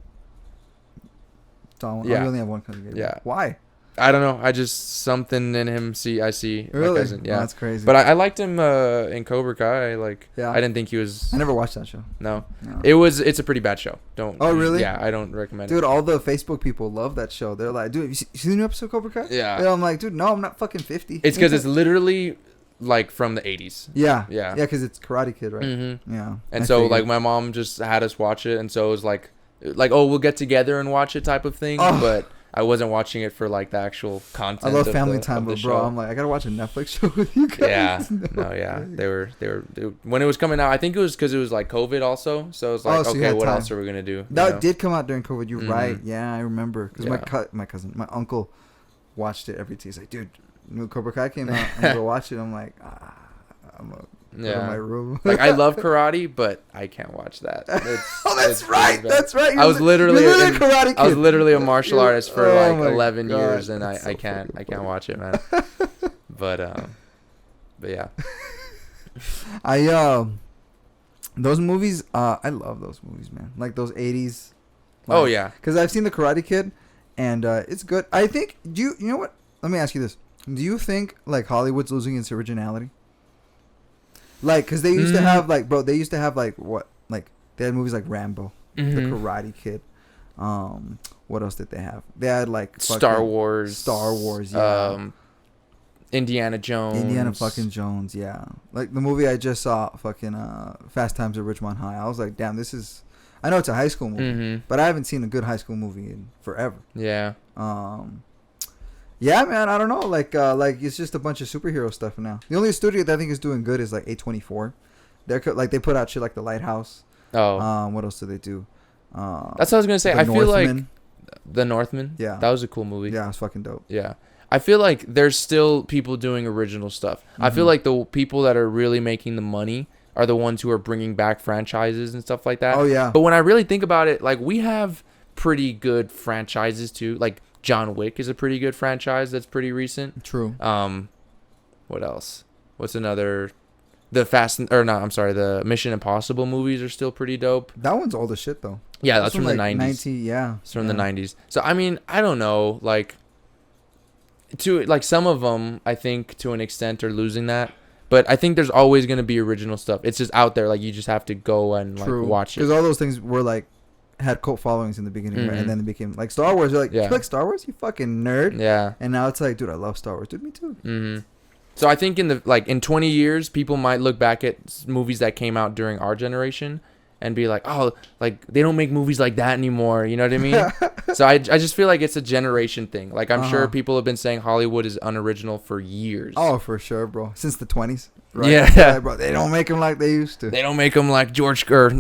[SPEAKER 1] I
[SPEAKER 2] Yeah.
[SPEAKER 1] only have one cousin. Gabriel.
[SPEAKER 2] Yeah.
[SPEAKER 1] Why?
[SPEAKER 2] I don't know. I just something in him. I see
[SPEAKER 1] Really?
[SPEAKER 2] my cousin.
[SPEAKER 1] Oh,
[SPEAKER 2] Yeah,
[SPEAKER 1] that's crazy.
[SPEAKER 2] but I liked him in Cobra Kai. Like,
[SPEAKER 1] Yeah.
[SPEAKER 2] I didn't think he was.
[SPEAKER 1] I never watched that show.
[SPEAKER 2] No,
[SPEAKER 1] No.
[SPEAKER 2] it's a pretty bad show. Don't.
[SPEAKER 1] Oh, really?
[SPEAKER 2] Yeah, I don't recommend it.
[SPEAKER 1] Dude, all the Facebook people love that show. They're like, dude, you see the new episode of Cobra Kai?
[SPEAKER 2] Yeah.
[SPEAKER 1] And I'm like, dude, no, I'm not fucking 50.
[SPEAKER 2] It's because it's literally like from the 80s.
[SPEAKER 1] Yeah.
[SPEAKER 2] Yeah.
[SPEAKER 1] Yeah, because it's Karate Kid, right?
[SPEAKER 2] Mm-hmm.
[SPEAKER 1] Yeah.
[SPEAKER 2] And
[SPEAKER 1] I
[SPEAKER 2] so
[SPEAKER 1] figured.
[SPEAKER 2] like my mom just had us watch it, and so it was like oh, we'll get together and watch it type of thing.
[SPEAKER 1] Oh.
[SPEAKER 2] But I wasn't watching it for like the actual content.
[SPEAKER 1] I love
[SPEAKER 2] of
[SPEAKER 1] family
[SPEAKER 2] the,
[SPEAKER 1] time,
[SPEAKER 2] of the
[SPEAKER 1] but bro,
[SPEAKER 2] show.
[SPEAKER 1] I'm like, I gotta watch a Netflix show with you guys.
[SPEAKER 2] Yeah,
[SPEAKER 1] No
[SPEAKER 2] yeah,
[SPEAKER 1] way.
[SPEAKER 2] they were when it was coming out. I think it was because it was like COVID also, so it was like,
[SPEAKER 1] Oh, so you
[SPEAKER 2] okay,
[SPEAKER 1] had
[SPEAKER 2] what
[SPEAKER 1] time.
[SPEAKER 2] else are we gonna do?
[SPEAKER 1] That
[SPEAKER 2] You know?
[SPEAKER 1] did come out during COVID. You're
[SPEAKER 2] Mhm.
[SPEAKER 1] right. Yeah, I remember. Because
[SPEAKER 2] Yeah.
[SPEAKER 1] my cousin, my uncle, watched it every day. He's like, dude, new Cobra Kai came out. I'm gonna go watch it. I'm like, I'm gonna go to my room.
[SPEAKER 2] Like I love karate, but I can't watch that.
[SPEAKER 1] Oh, that's
[SPEAKER 2] it's
[SPEAKER 1] right.
[SPEAKER 2] really bad.
[SPEAKER 1] That's right.
[SPEAKER 2] I was literally
[SPEAKER 1] you're
[SPEAKER 2] in-
[SPEAKER 1] a karate kid.
[SPEAKER 2] I was literally a martial
[SPEAKER 1] You're-
[SPEAKER 2] artist for
[SPEAKER 1] oh
[SPEAKER 2] like
[SPEAKER 1] my
[SPEAKER 2] 11
[SPEAKER 1] God,
[SPEAKER 2] years, and
[SPEAKER 1] that's so
[SPEAKER 2] I can't
[SPEAKER 1] fucking
[SPEAKER 2] watch it, man. But yeah.
[SPEAKER 1] Those movies. I love those movies, man. Like those 80s.
[SPEAKER 2] Oh yeah.
[SPEAKER 1] Because I've seen the Karate Kid, and it's good. I think. You know what? Let me ask you this. Do you think like Hollywood's losing its originality? Like, because they used to have like, bro, they used to have like what, like they had movies like Rambo, The
[SPEAKER 2] Mhm.
[SPEAKER 1] Karate Kid. What else did they have? They had like
[SPEAKER 2] Star Wars.
[SPEAKER 1] Yeah.
[SPEAKER 2] Indiana Jones.
[SPEAKER 1] Indiana fucking Jones, yeah. Like the movie I just saw, fucking Fast Times at Ridgemont High. I was like, damn, this is. I know it's a high school movie,
[SPEAKER 2] Mhm.
[SPEAKER 1] but I haven't seen a good high school movie in forever.
[SPEAKER 2] Yeah.
[SPEAKER 1] Yeah, man. I don't know. Like it's just a bunch of superhero stuff now. The only studio that I think is doing good is like A24. Like they put out shit like The Lighthouse.
[SPEAKER 2] Oh.
[SPEAKER 1] What else do they do?
[SPEAKER 2] That's what I was gonna say.
[SPEAKER 1] The
[SPEAKER 2] I feel like
[SPEAKER 1] Northman.
[SPEAKER 2] The Northman.
[SPEAKER 1] Yeah.
[SPEAKER 2] That was a cool movie.
[SPEAKER 1] Yeah, it's fucking dope.
[SPEAKER 2] Yeah. I feel like there's still people doing original stuff. I feel
[SPEAKER 1] Mhm.
[SPEAKER 2] like the people that are really making the money are the ones who are bringing back franchises and stuff like that.
[SPEAKER 1] Oh yeah.
[SPEAKER 2] But when I really think about it, like we have pretty good franchises too. Like John Wick is a pretty good franchise that's pretty recent.
[SPEAKER 1] True.
[SPEAKER 2] What else? What's another? The Mission Impossible movies are still pretty dope.
[SPEAKER 1] That one's old as shit though.
[SPEAKER 2] Yeah, that's from the
[SPEAKER 1] like
[SPEAKER 2] 90s.
[SPEAKER 1] 90, yeah.
[SPEAKER 2] It's from
[SPEAKER 1] yeah.
[SPEAKER 2] the 90s. So I mean, I don't know, like some of them I think to an extent are losing that. But I think there's always going to be original stuff. It's just out there, like you just have to go and like watch it.
[SPEAKER 1] Because all those things were like had cult followings in the beginning, right?
[SPEAKER 2] Mhm.
[SPEAKER 1] And then it became like Star Wars. You're like,
[SPEAKER 2] Yeah.
[SPEAKER 1] you like Star Wars? You fucking nerd.
[SPEAKER 2] Yeah.
[SPEAKER 1] And now it's like, dude, I love Star Wars. Dude, me too.
[SPEAKER 2] Mm-hmm. So I think in 20 years, people might look back at movies that came out during our generation and be like, oh, like they don't make movies like that anymore. You know what I mean? So I just feel like it's a generation thing. Like I'm sure people have been saying Hollywood is unoriginal for years.
[SPEAKER 1] Oh, for sure, bro. Since the 20s. Right?
[SPEAKER 2] Yeah.
[SPEAKER 1] Like, bro, they don't make them like they used to.
[SPEAKER 2] They don't make them like George or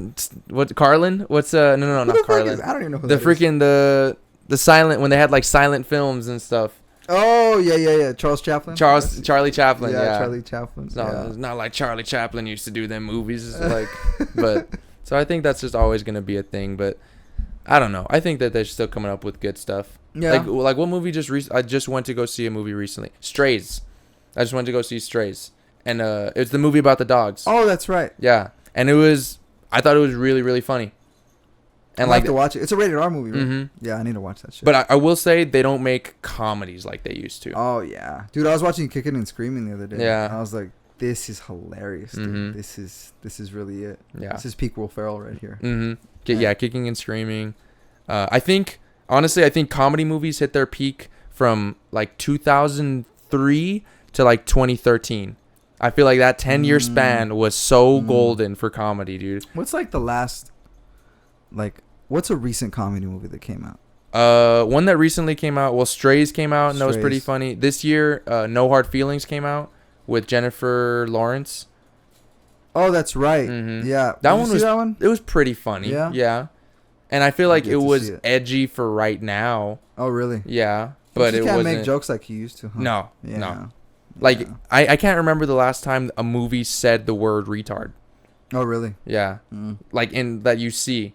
[SPEAKER 2] what? Carlin? What's no,
[SPEAKER 1] Who
[SPEAKER 2] not
[SPEAKER 1] the fuck
[SPEAKER 2] Carlin.
[SPEAKER 1] is- I don't even know who
[SPEAKER 2] The
[SPEAKER 1] that is.
[SPEAKER 2] freaking the silent when they had like silent films and stuff.
[SPEAKER 1] Oh, yeah. Charlie Chaplin.
[SPEAKER 2] Charlie Chaplin. Yeah.
[SPEAKER 1] Charlie Chaplin.
[SPEAKER 2] It's not,
[SPEAKER 1] yeah.
[SPEAKER 2] it's not like Charlie Chaplin used to do them movies. It's like, but so I think that's just always gonna be a thing. But I don't know. I think that they're still coming up with good stuff.
[SPEAKER 1] Yeah.
[SPEAKER 2] Like what movie I just went to go see a movie recently. Strays. I just went to go see Strays, and it's the movie about the dogs.
[SPEAKER 1] Oh, that's right.
[SPEAKER 2] Yeah, and I thought it was really really funny. And
[SPEAKER 1] I
[SPEAKER 2] like
[SPEAKER 1] have to watch it. It's a rated R movie, right?
[SPEAKER 2] Mhm.
[SPEAKER 1] Yeah, I need to watch that shit.
[SPEAKER 2] But I will say they don't make comedies like they used to.
[SPEAKER 1] Oh yeah, dude, I was watching Kicking and Screaming the other day.
[SPEAKER 2] Yeah.
[SPEAKER 1] and I was like, this is hilarious, dude.
[SPEAKER 2] Mhm.
[SPEAKER 1] This is really it.
[SPEAKER 2] Yeah.
[SPEAKER 1] This is peak Will Ferrell right here.
[SPEAKER 2] Mm-hmm. Yeah, Kicking and Screaming. I think comedy movies hit their peak from like 2003 to like 2013. I feel like that 10-year span was so golden for comedy, dude.
[SPEAKER 1] What's like the last, like, what's a recent comedy movie that came out?
[SPEAKER 2] One that recently came out. Well, Strays came out, and that was pretty
[SPEAKER 1] Strays.
[SPEAKER 2] funny. This year, No Hard Feelings came out with Jennifer Lawrence.
[SPEAKER 1] Oh, that's right.
[SPEAKER 2] Mhm.
[SPEAKER 1] Yeah,
[SPEAKER 2] That
[SPEAKER 1] Did you
[SPEAKER 2] one
[SPEAKER 1] see
[SPEAKER 2] was
[SPEAKER 1] that one.
[SPEAKER 2] It was pretty funny.
[SPEAKER 1] Yeah?
[SPEAKER 2] Yeah. And I feel like
[SPEAKER 1] get
[SPEAKER 2] it
[SPEAKER 1] to
[SPEAKER 2] was
[SPEAKER 1] see it.
[SPEAKER 2] edgy for right now.
[SPEAKER 1] Oh, really?
[SPEAKER 2] Yeah. but
[SPEAKER 1] you
[SPEAKER 2] it
[SPEAKER 1] can't
[SPEAKER 2] wasn't.
[SPEAKER 1] make jokes like he used to. Huh?
[SPEAKER 2] No,
[SPEAKER 1] Yeah.
[SPEAKER 2] no. Like
[SPEAKER 1] Yeah.
[SPEAKER 2] I can't remember the last time a movie said the word retard.
[SPEAKER 1] Oh really?
[SPEAKER 2] Yeah.
[SPEAKER 1] Mm.
[SPEAKER 2] Like in that you see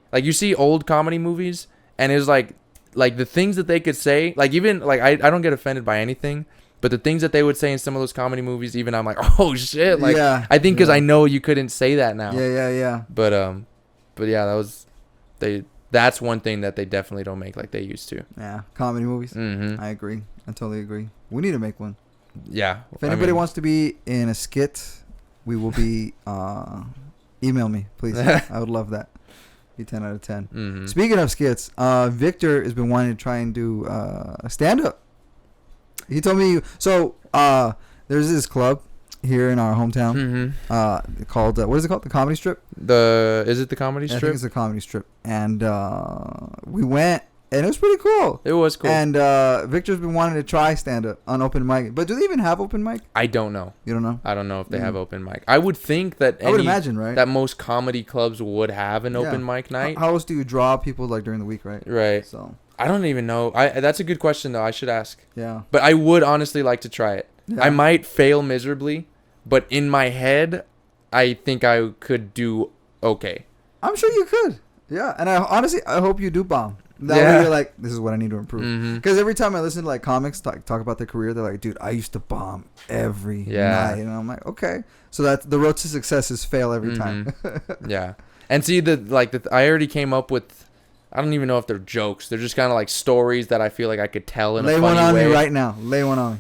[SPEAKER 2] old comedy movies, and it's like the things that they could say, like even like I don't get offended by anything, but the things that they would say in some of those comedy movies, even I'm like, oh shit, like
[SPEAKER 1] Yeah.
[SPEAKER 2] I think because
[SPEAKER 1] Yeah.
[SPEAKER 2] I know you couldn't say that now.
[SPEAKER 1] Yeah.
[SPEAKER 2] But yeah, that's one thing that they definitely don't make like they used to.
[SPEAKER 1] Yeah. Comedy movies.
[SPEAKER 2] Mm-hmm.
[SPEAKER 1] I agree. I totally agree. We need to make one.
[SPEAKER 2] Yeah.
[SPEAKER 1] If anybody wants to be in a skit, we will be. Email me, please. I would love that. Be 10 out of 10.
[SPEAKER 2] Mm-hmm.
[SPEAKER 1] Speaking of skits, Victor has been wanting to try and do a stand-up. He told me. So there's this club here in our hometown called what is it called? The Comedy Strip.
[SPEAKER 2] Is it the Comedy Strip?
[SPEAKER 1] I think it's the Comedy Strip, and we went, and it was pretty cool.
[SPEAKER 2] It was cool.
[SPEAKER 1] And Victor's been wanting to try stand-up on open mic, but do they even have open mic?
[SPEAKER 2] I don't know.
[SPEAKER 1] You don't know?
[SPEAKER 2] I don't know if they have open mic. I would think that
[SPEAKER 1] I would imagine, right?
[SPEAKER 2] that most comedy clubs would have an open mic night.
[SPEAKER 1] How else do you draw people like during the week, right?
[SPEAKER 2] Right.
[SPEAKER 1] So
[SPEAKER 2] I don't even know. That's a good question though. I should ask.
[SPEAKER 1] yeah.
[SPEAKER 2] But I would honestly like to try it.
[SPEAKER 1] Yeah.
[SPEAKER 2] I might fail miserably, but in my head, I think I could do okay.
[SPEAKER 1] I'm sure you could. Yeah, and I honestly hope you do bomb. That way you're like, this is what I need to improve. Because every time I listen to like comics talk about their career, they're like, dude, I used to bomb every night, and I'm like, okay, so that's the road to success is fail every time.
[SPEAKER 2] Yeah, and see I already came up with. I don't even know if they're jokes. They're just kind of like stories that I feel like I could tell in a funny way. Lay one on
[SPEAKER 1] me right now. Lay one on me.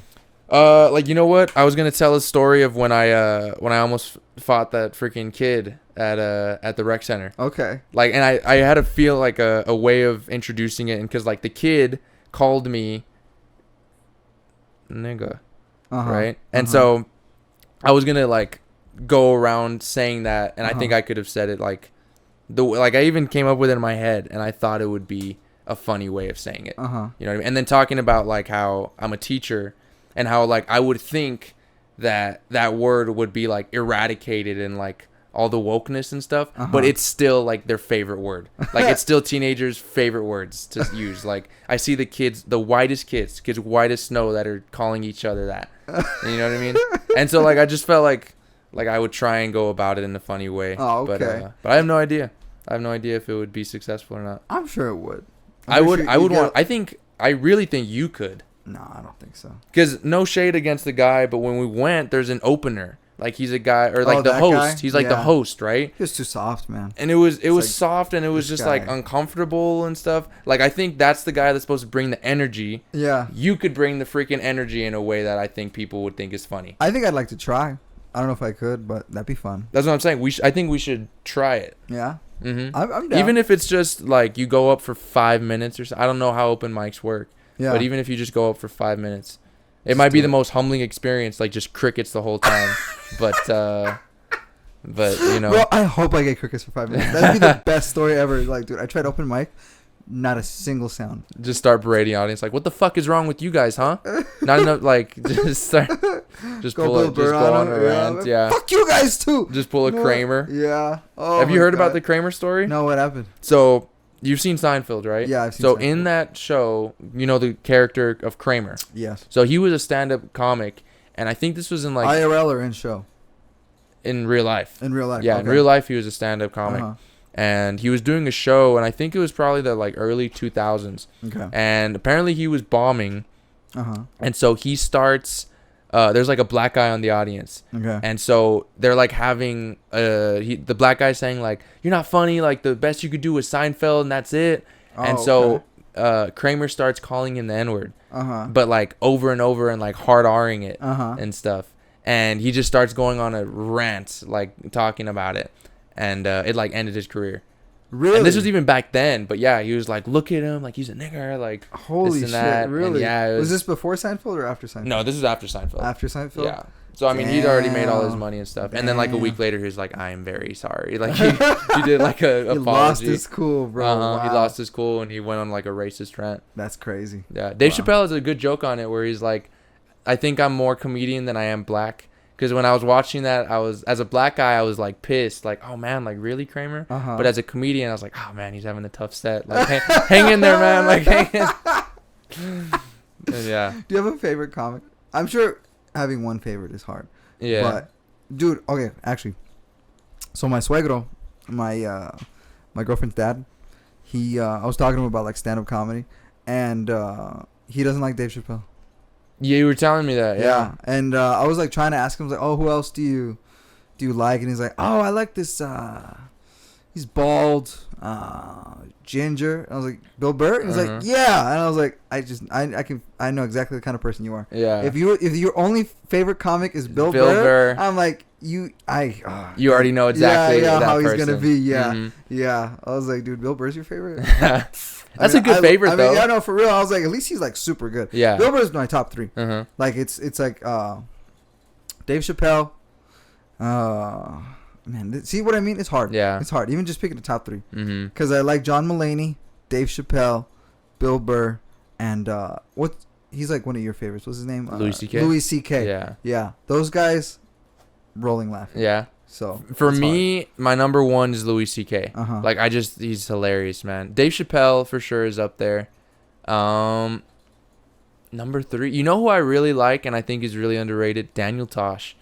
[SPEAKER 2] Like you know what? I was gonna tell a story of when I almost fought that freaking kid at the rec center.
[SPEAKER 1] Okay.
[SPEAKER 2] Like, and I had to feel like a way of introducing it, and because like the kid called me nigga, right? And so I was gonna like go around saying that, and I think I could have said it like I even came up with it in my head, and I thought it would be a funny way of saying it. You know what I mean? And then talking about like how I'm a teacher, and how like I would think that word would be like eradicated and like all the wokeness and stuff, but it's still like their favorite word. Like it's still teenagers' favorite words to use. Like I see the kids white as snow that are calling each other that. You know what I mean? And so like I just felt like I would try and go about it in a funny way.
[SPEAKER 1] Oh, okay.
[SPEAKER 2] But I have no idea. I have no idea if it would be successful or not.
[SPEAKER 1] I'm sure it would.
[SPEAKER 2] I really think you could.
[SPEAKER 1] No, I don't think so.
[SPEAKER 2] Because no shade against the guy, but when we went, there's an opener. Like he's a guy, or like the host.
[SPEAKER 1] Guy?
[SPEAKER 2] He's like the host, right?
[SPEAKER 1] He was too soft, man.
[SPEAKER 2] And it was
[SPEAKER 1] like,
[SPEAKER 2] soft, and it was just like uncomfortable and stuff. Like I think that's the guy that's supposed to bring the energy.
[SPEAKER 1] Yeah.
[SPEAKER 2] You could bring the freaking energy in a way that I think people would think is funny.
[SPEAKER 1] I think I'd like to try. I don't know if I could, but that'd be fun.
[SPEAKER 2] That's what I'm saying. I think we should try it.
[SPEAKER 1] Yeah.
[SPEAKER 2] Mm-hmm.
[SPEAKER 1] I'm down.
[SPEAKER 2] Even if it's just like you go up for 5 minutes or so. I don't know how open mics work. Yeah. But even if you just go up for 5 minutes, it might be the most humbling experience, like just crickets the whole time. but you know.
[SPEAKER 1] Bro, I hope I get crickets for 5 minutes. That'd be the best story ever. Like, dude, I tried open mic, not a single sound.
[SPEAKER 2] Just start berating the audience, like, what the fuck is wrong with you guys, huh? Not enough, like, just go on a rant, yeah.
[SPEAKER 1] Fuck you guys too.
[SPEAKER 2] Just pull a Kramer.
[SPEAKER 1] Yeah. Oh,
[SPEAKER 2] have you heard about the Kramer story?
[SPEAKER 1] No, what happened?
[SPEAKER 2] So you've seen Seinfeld, right?
[SPEAKER 1] Yeah, I've seen.
[SPEAKER 2] So
[SPEAKER 1] Seinfeld. In
[SPEAKER 2] that show, you know the character of Kramer.
[SPEAKER 1] Yes.
[SPEAKER 2] So he was a stand-up comic, and I think this was in like
[SPEAKER 1] IRL or in show.
[SPEAKER 2] In real life.
[SPEAKER 1] In real life.
[SPEAKER 2] Yeah,
[SPEAKER 1] okay.
[SPEAKER 2] In real life he was a stand-up comic. And he was doing a show, and I think it was probably the like early 2000s. Okay. And apparently he was bombing. And so he starts. There's like a black guy on the audience. Okay. And so they're like having the black guy saying like, "You're not funny. Like the best you could do was Seinfeld, and that's it." And so Kramer starts calling him the N-word. But like over and over and like hard R-ing it and stuff. And he just starts going on a rant, like talking about it. And it like ended his career. Really? And this was even back then, but yeah, he was like, "Look at him, like he's a nigger, like
[SPEAKER 1] holy
[SPEAKER 2] this and
[SPEAKER 1] shit,
[SPEAKER 2] that."
[SPEAKER 1] really?
[SPEAKER 2] And yeah,
[SPEAKER 1] was this before Seinfeld or after Seinfeld?
[SPEAKER 2] No, this is after Seinfeld.
[SPEAKER 1] After Seinfeld?
[SPEAKER 2] Yeah. So I mean, he'd already made all his money and stuff, and then like a week later, he was like, "I am very sorry." Like he did like a
[SPEAKER 1] he
[SPEAKER 2] apology.
[SPEAKER 1] Lost his cool, bro. Wow.
[SPEAKER 2] He lost his cool, and he went on like a racist rant.
[SPEAKER 1] That's crazy.
[SPEAKER 2] Yeah, Dave Chappelle has a good joke on it where he's like, "I think I'm more comedian than I am black." Because when I was watching that, as a black guy, I was like pissed, like, "Oh man, like really, Kramer?" But as a comedian, I was like, "Oh man, he's having a tough set. Like, hang in there, man. Like, hang in." Yeah.
[SPEAKER 1] Do you have a favorite comic? I'm sure having one favorite is hard.
[SPEAKER 2] Yeah.
[SPEAKER 1] But, dude, okay, actually. So my suegro, my girlfriend's dad, I was talking to him about like stand-up comedy, and he doesn't like Dave Chappelle.
[SPEAKER 2] Yeah, you were telling me that. Yeah.
[SPEAKER 1] And I was like trying to ask him, like, oh, who else do you like? And he's like, oh, I like this. He's bald, ginger. And I was like, Bill Burr. And he's like, yeah. And I was like, I know exactly the kind of person you are.
[SPEAKER 2] Yeah.
[SPEAKER 1] If your only favorite comic is Bill Burr, I'm like, you
[SPEAKER 2] already know exactly that
[SPEAKER 1] how he's
[SPEAKER 2] person.
[SPEAKER 1] gonna be. Yeah, yeah. I was like, dude, Bill Burr's your favorite.
[SPEAKER 2] That's a good favorite, though.
[SPEAKER 1] Yeah, no, for real. I was like, at least he's like super good.
[SPEAKER 2] Yeah.
[SPEAKER 1] Bill Burr's my top 3. Like it's like Dave Chappelle. Man, see what I mean? It's hard.
[SPEAKER 2] Yeah.
[SPEAKER 1] It's hard. Even just picking the top 3. Because I like John Mulaney, Dave Chappelle, Bill Burr, and he's like one of your favorites. What's his name?
[SPEAKER 2] Louis C.K.
[SPEAKER 1] Louis C.K.
[SPEAKER 2] Yeah.
[SPEAKER 1] Yeah. Those guys, rolling laughing.
[SPEAKER 2] Yeah.
[SPEAKER 1] So
[SPEAKER 2] for me, my number 1 is Louis C.K. Like he's hilarious, man. Dave Chappelle for sure is up there. Number 3, you know who I really like and I think is really underrated? Daniel Tosh.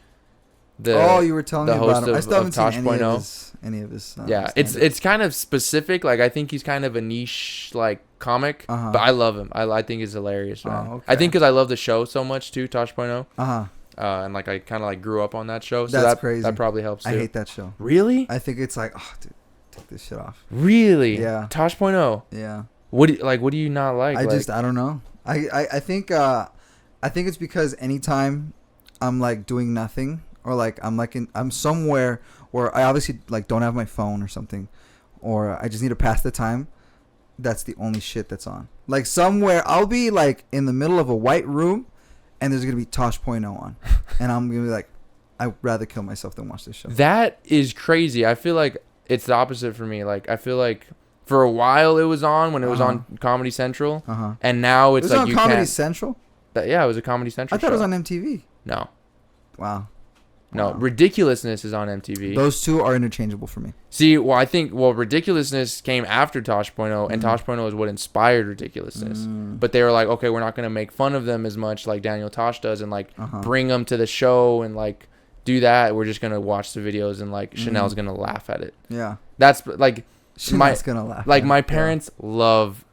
[SPEAKER 1] You were telling me about him. I still haven't seen
[SPEAKER 2] Tosh.
[SPEAKER 1] any of his.
[SPEAKER 2] Yeah, it's kind of specific. Like I think he's kind of a niche like comic, but I love him. I think he's hilarious, man.
[SPEAKER 1] Okay.
[SPEAKER 2] I think because I love the show so much too, Tosh.0. And like I kind of like grew up on that show, so
[SPEAKER 1] that's crazy.
[SPEAKER 2] That probably helps too.
[SPEAKER 1] I hate that show.
[SPEAKER 2] Really?
[SPEAKER 1] I think it's like, oh, dude, take this shit off.
[SPEAKER 2] Really?
[SPEAKER 1] Yeah.
[SPEAKER 2] Tosh.0.
[SPEAKER 1] Yeah.
[SPEAKER 2] What do you not like?
[SPEAKER 1] I don't know. I think it's because anytime I'm like doing nothing, or like I'm somewhere where I obviously like don't have my phone or something, or I just need to pass the time, that's the only shit that's on. Like somewhere I'll be like in the middle of a white room and there's gonna be Tosh.0 on, and I'm gonna be like, I'd rather kill myself than watch this show.
[SPEAKER 2] That is crazy. I feel like it's the opposite for me. Like I feel like for a while it was on when it was on Comedy Central, and now it's like
[SPEAKER 1] on
[SPEAKER 2] you
[SPEAKER 1] Comedy
[SPEAKER 2] can't.
[SPEAKER 1] Central.
[SPEAKER 2] Yeah, it was a Comedy Central.
[SPEAKER 1] I thought it was on MTV.
[SPEAKER 2] No.
[SPEAKER 1] Wow.
[SPEAKER 2] No, Ridiculousness is on MTV.
[SPEAKER 1] Those two are interchangeable for me.
[SPEAKER 2] See, well, I think Ridiculousness came after Tosh.0, and Tosh.0 is what inspired Ridiculousness. But they were like, okay, we're not going to make fun of them as much like Daniel Tosh does and like bring them to the show and like do that. We're just going to watch the videos and like Chanel's going to laugh at it.
[SPEAKER 1] Yeah.
[SPEAKER 2] That's like
[SPEAKER 1] Chanel's going to laugh.
[SPEAKER 2] Like my parents love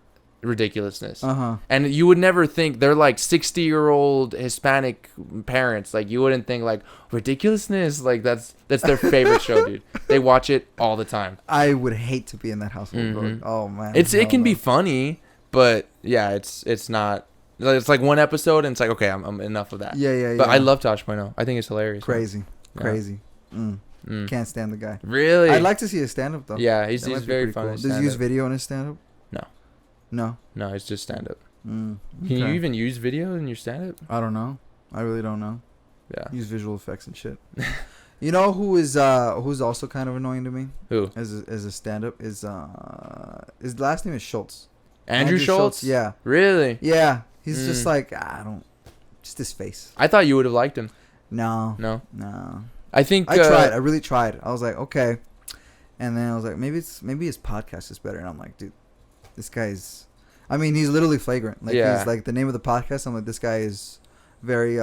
[SPEAKER 2] Ridiculousness, and you would never think they're like 60-year-old Hispanic parents. Like you wouldn't think like Ridiculousness, like that's their favorite show, dude. They watch it all the time.
[SPEAKER 1] I would hate to be in that household. Bro. Oh man,
[SPEAKER 2] it can be funny, but yeah, it's not. It's like one episode, and it's like okay, I'm enough of that.
[SPEAKER 1] Yeah.
[SPEAKER 2] But I love Tosh.0. I think it's hilarious.
[SPEAKER 1] Crazy. Can't stand the guy.
[SPEAKER 2] Really?
[SPEAKER 1] I'd like to see his stand up though.
[SPEAKER 2] Yeah, he's very funny.
[SPEAKER 1] Cool. Does he use video in his stand up? No,
[SPEAKER 2] it's just stand up.
[SPEAKER 1] Okay.
[SPEAKER 2] Can you even use video in your stand up?
[SPEAKER 1] I don't know. I really don't know.
[SPEAKER 2] Yeah.
[SPEAKER 1] Use visual effects and shit. You know who's also kind of annoying to me?
[SPEAKER 2] Who?
[SPEAKER 1] As a stand up is his last name is Schultz.
[SPEAKER 2] Andrew Schultz?
[SPEAKER 1] Yeah.
[SPEAKER 2] Really?
[SPEAKER 1] Yeah. He's just like just his face.
[SPEAKER 2] I thought you would have liked him.
[SPEAKER 1] No.
[SPEAKER 2] I think
[SPEAKER 1] I tried. I really tried. I was like, okay. And then I was like, maybe his podcast is better. And I'm like, dude, this guy's, I mean, he's literally flagrant. Like, he's like the name of the podcast. I'm like, this guy is very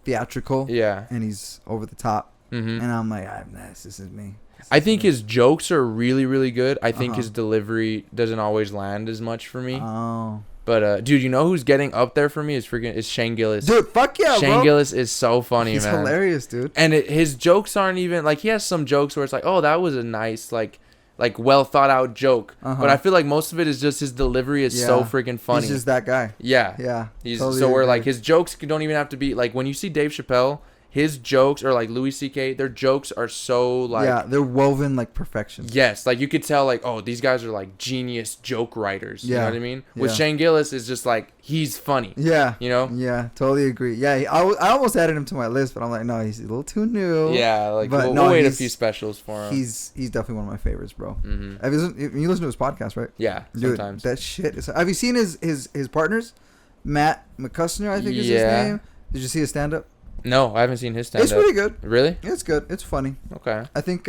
[SPEAKER 1] theatrical.
[SPEAKER 2] Yeah.
[SPEAKER 1] And he's over the top. And I'm like, this is me.
[SPEAKER 2] I think his jokes are really, really good. I think his delivery doesn't always land as much for me.
[SPEAKER 1] Oh.
[SPEAKER 2] But, dude, you know who's getting up there for me is Shane Gillis.
[SPEAKER 1] Dude, fuck yeah,
[SPEAKER 2] Shane Gillis is so funny,
[SPEAKER 1] he's
[SPEAKER 2] man.
[SPEAKER 1] He's hilarious, dude.
[SPEAKER 2] And his jokes aren't even, like, he has some jokes where it's like, oh, that was a nice, like well thought out joke, but I feel like most of it is just his delivery is so freaking funny.
[SPEAKER 1] He's just that guy.
[SPEAKER 2] Yeah. He's totally so where like his jokes don't even have to be like when you see Dave Chappelle, his jokes or like Louis C.K. their jokes are so like
[SPEAKER 1] they're woven like perfection.
[SPEAKER 2] Yes, like you could tell like oh these guys are like genius joke writers. You know what I mean? With Shane Gillis is just like he's funny.
[SPEAKER 1] Yeah.
[SPEAKER 2] You know?
[SPEAKER 1] Yeah, totally agree. Yeah, I almost added him to my list, but I'm like no, he's a little too new.
[SPEAKER 2] Yeah, like we'll wait a few specials for him.
[SPEAKER 1] He's definitely one of my favorites, bro. You listen to his podcast, right?
[SPEAKER 2] Yeah,
[SPEAKER 1] dude, sometimes. That shit is. Have you seen his partners? Matt McCusker, I think is his name. Did you see his stand up?
[SPEAKER 2] No, I haven't seen his stand-up.
[SPEAKER 1] It's pretty good.
[SPEAKER 2] Really?
[SPEAKER 1] It's good. It's funny.
[SPEAKER 2] Okay.
[SPEAKER 1] I think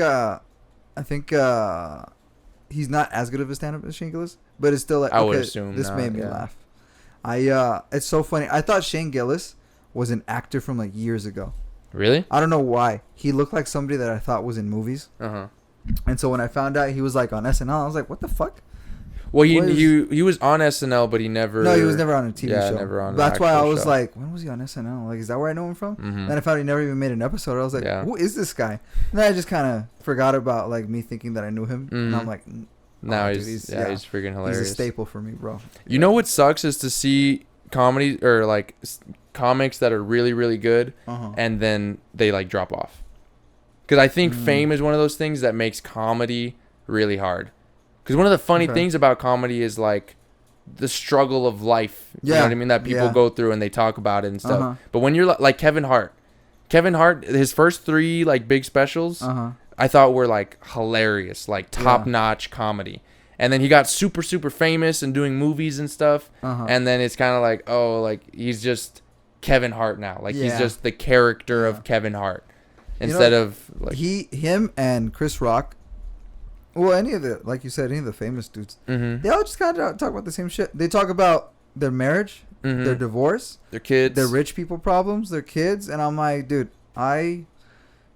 [SPEAKER 1] he's not as good of a stand-up as Shane Gillis, but it's still like
[SPEAKER 2] I would assume
[SPEAKER 1] this made me laugh. It's so funny. I thought Shane Gillis was an actor from like years ago.
[SPEAKER 2] Really?
[SPEAKER 1] I don't know why. He looked like somebody that I thought was in movies.
[SPEAKER 2] Uh-huh.
[SPEAKER 1] And so when I found out he was like on SNL, I was like, what the fuck?
[SPEAKER 2] Well, he was on SNL, but he never.
[SPEAKER 1] No, he was never on a TV show.
[SPEAKER 2] Never on.
[SPEAKER 1] That's why I was
[SPEAKER 2] show.
[SPEAKER 1] like, when was he on SNL? Like, is that where I know him from?
[SPEAKER 2] Mm-hmm.
[SPEAKER 1] Then I found he never even made an episode. I was like, who is this guy? And then I just kind of forgot about like me thinking that I knew him. And I'm like,
[SPEAKER 2] now he's freaking hilarious.
[SPEAKER 1] He's a staple for me, bro.
[SPEAKER 2] You know what sucks is to see comedy or like comics that are really really good, and then they like drop off. Because I think fame is one of those things that makes comedy really hard. Because one of the funny things about comedy is like the struggle of life. You know what I mean? That people go through and they talk about it and stuff. But when you're like Kevin Hart, his first 3 like big specials, I thought were like hilarious, like top notch comedy. And then he got super super famous and doing movies and stuff. And then it's kind of like, oh, like he's just Kevin Hart now. Like he's just the character of Kevin Hart instead of like
[SPEAKER 1] him and Chris Rock. Well, any of the, like you said, any of the famous dudes, they all just kind of talk about the same shit. They talk about their marriage, their divorce,
[SPEAKER 2] their kids,
[SPEAKER 1] their rich people problems, their kids, and I'm like, dude, I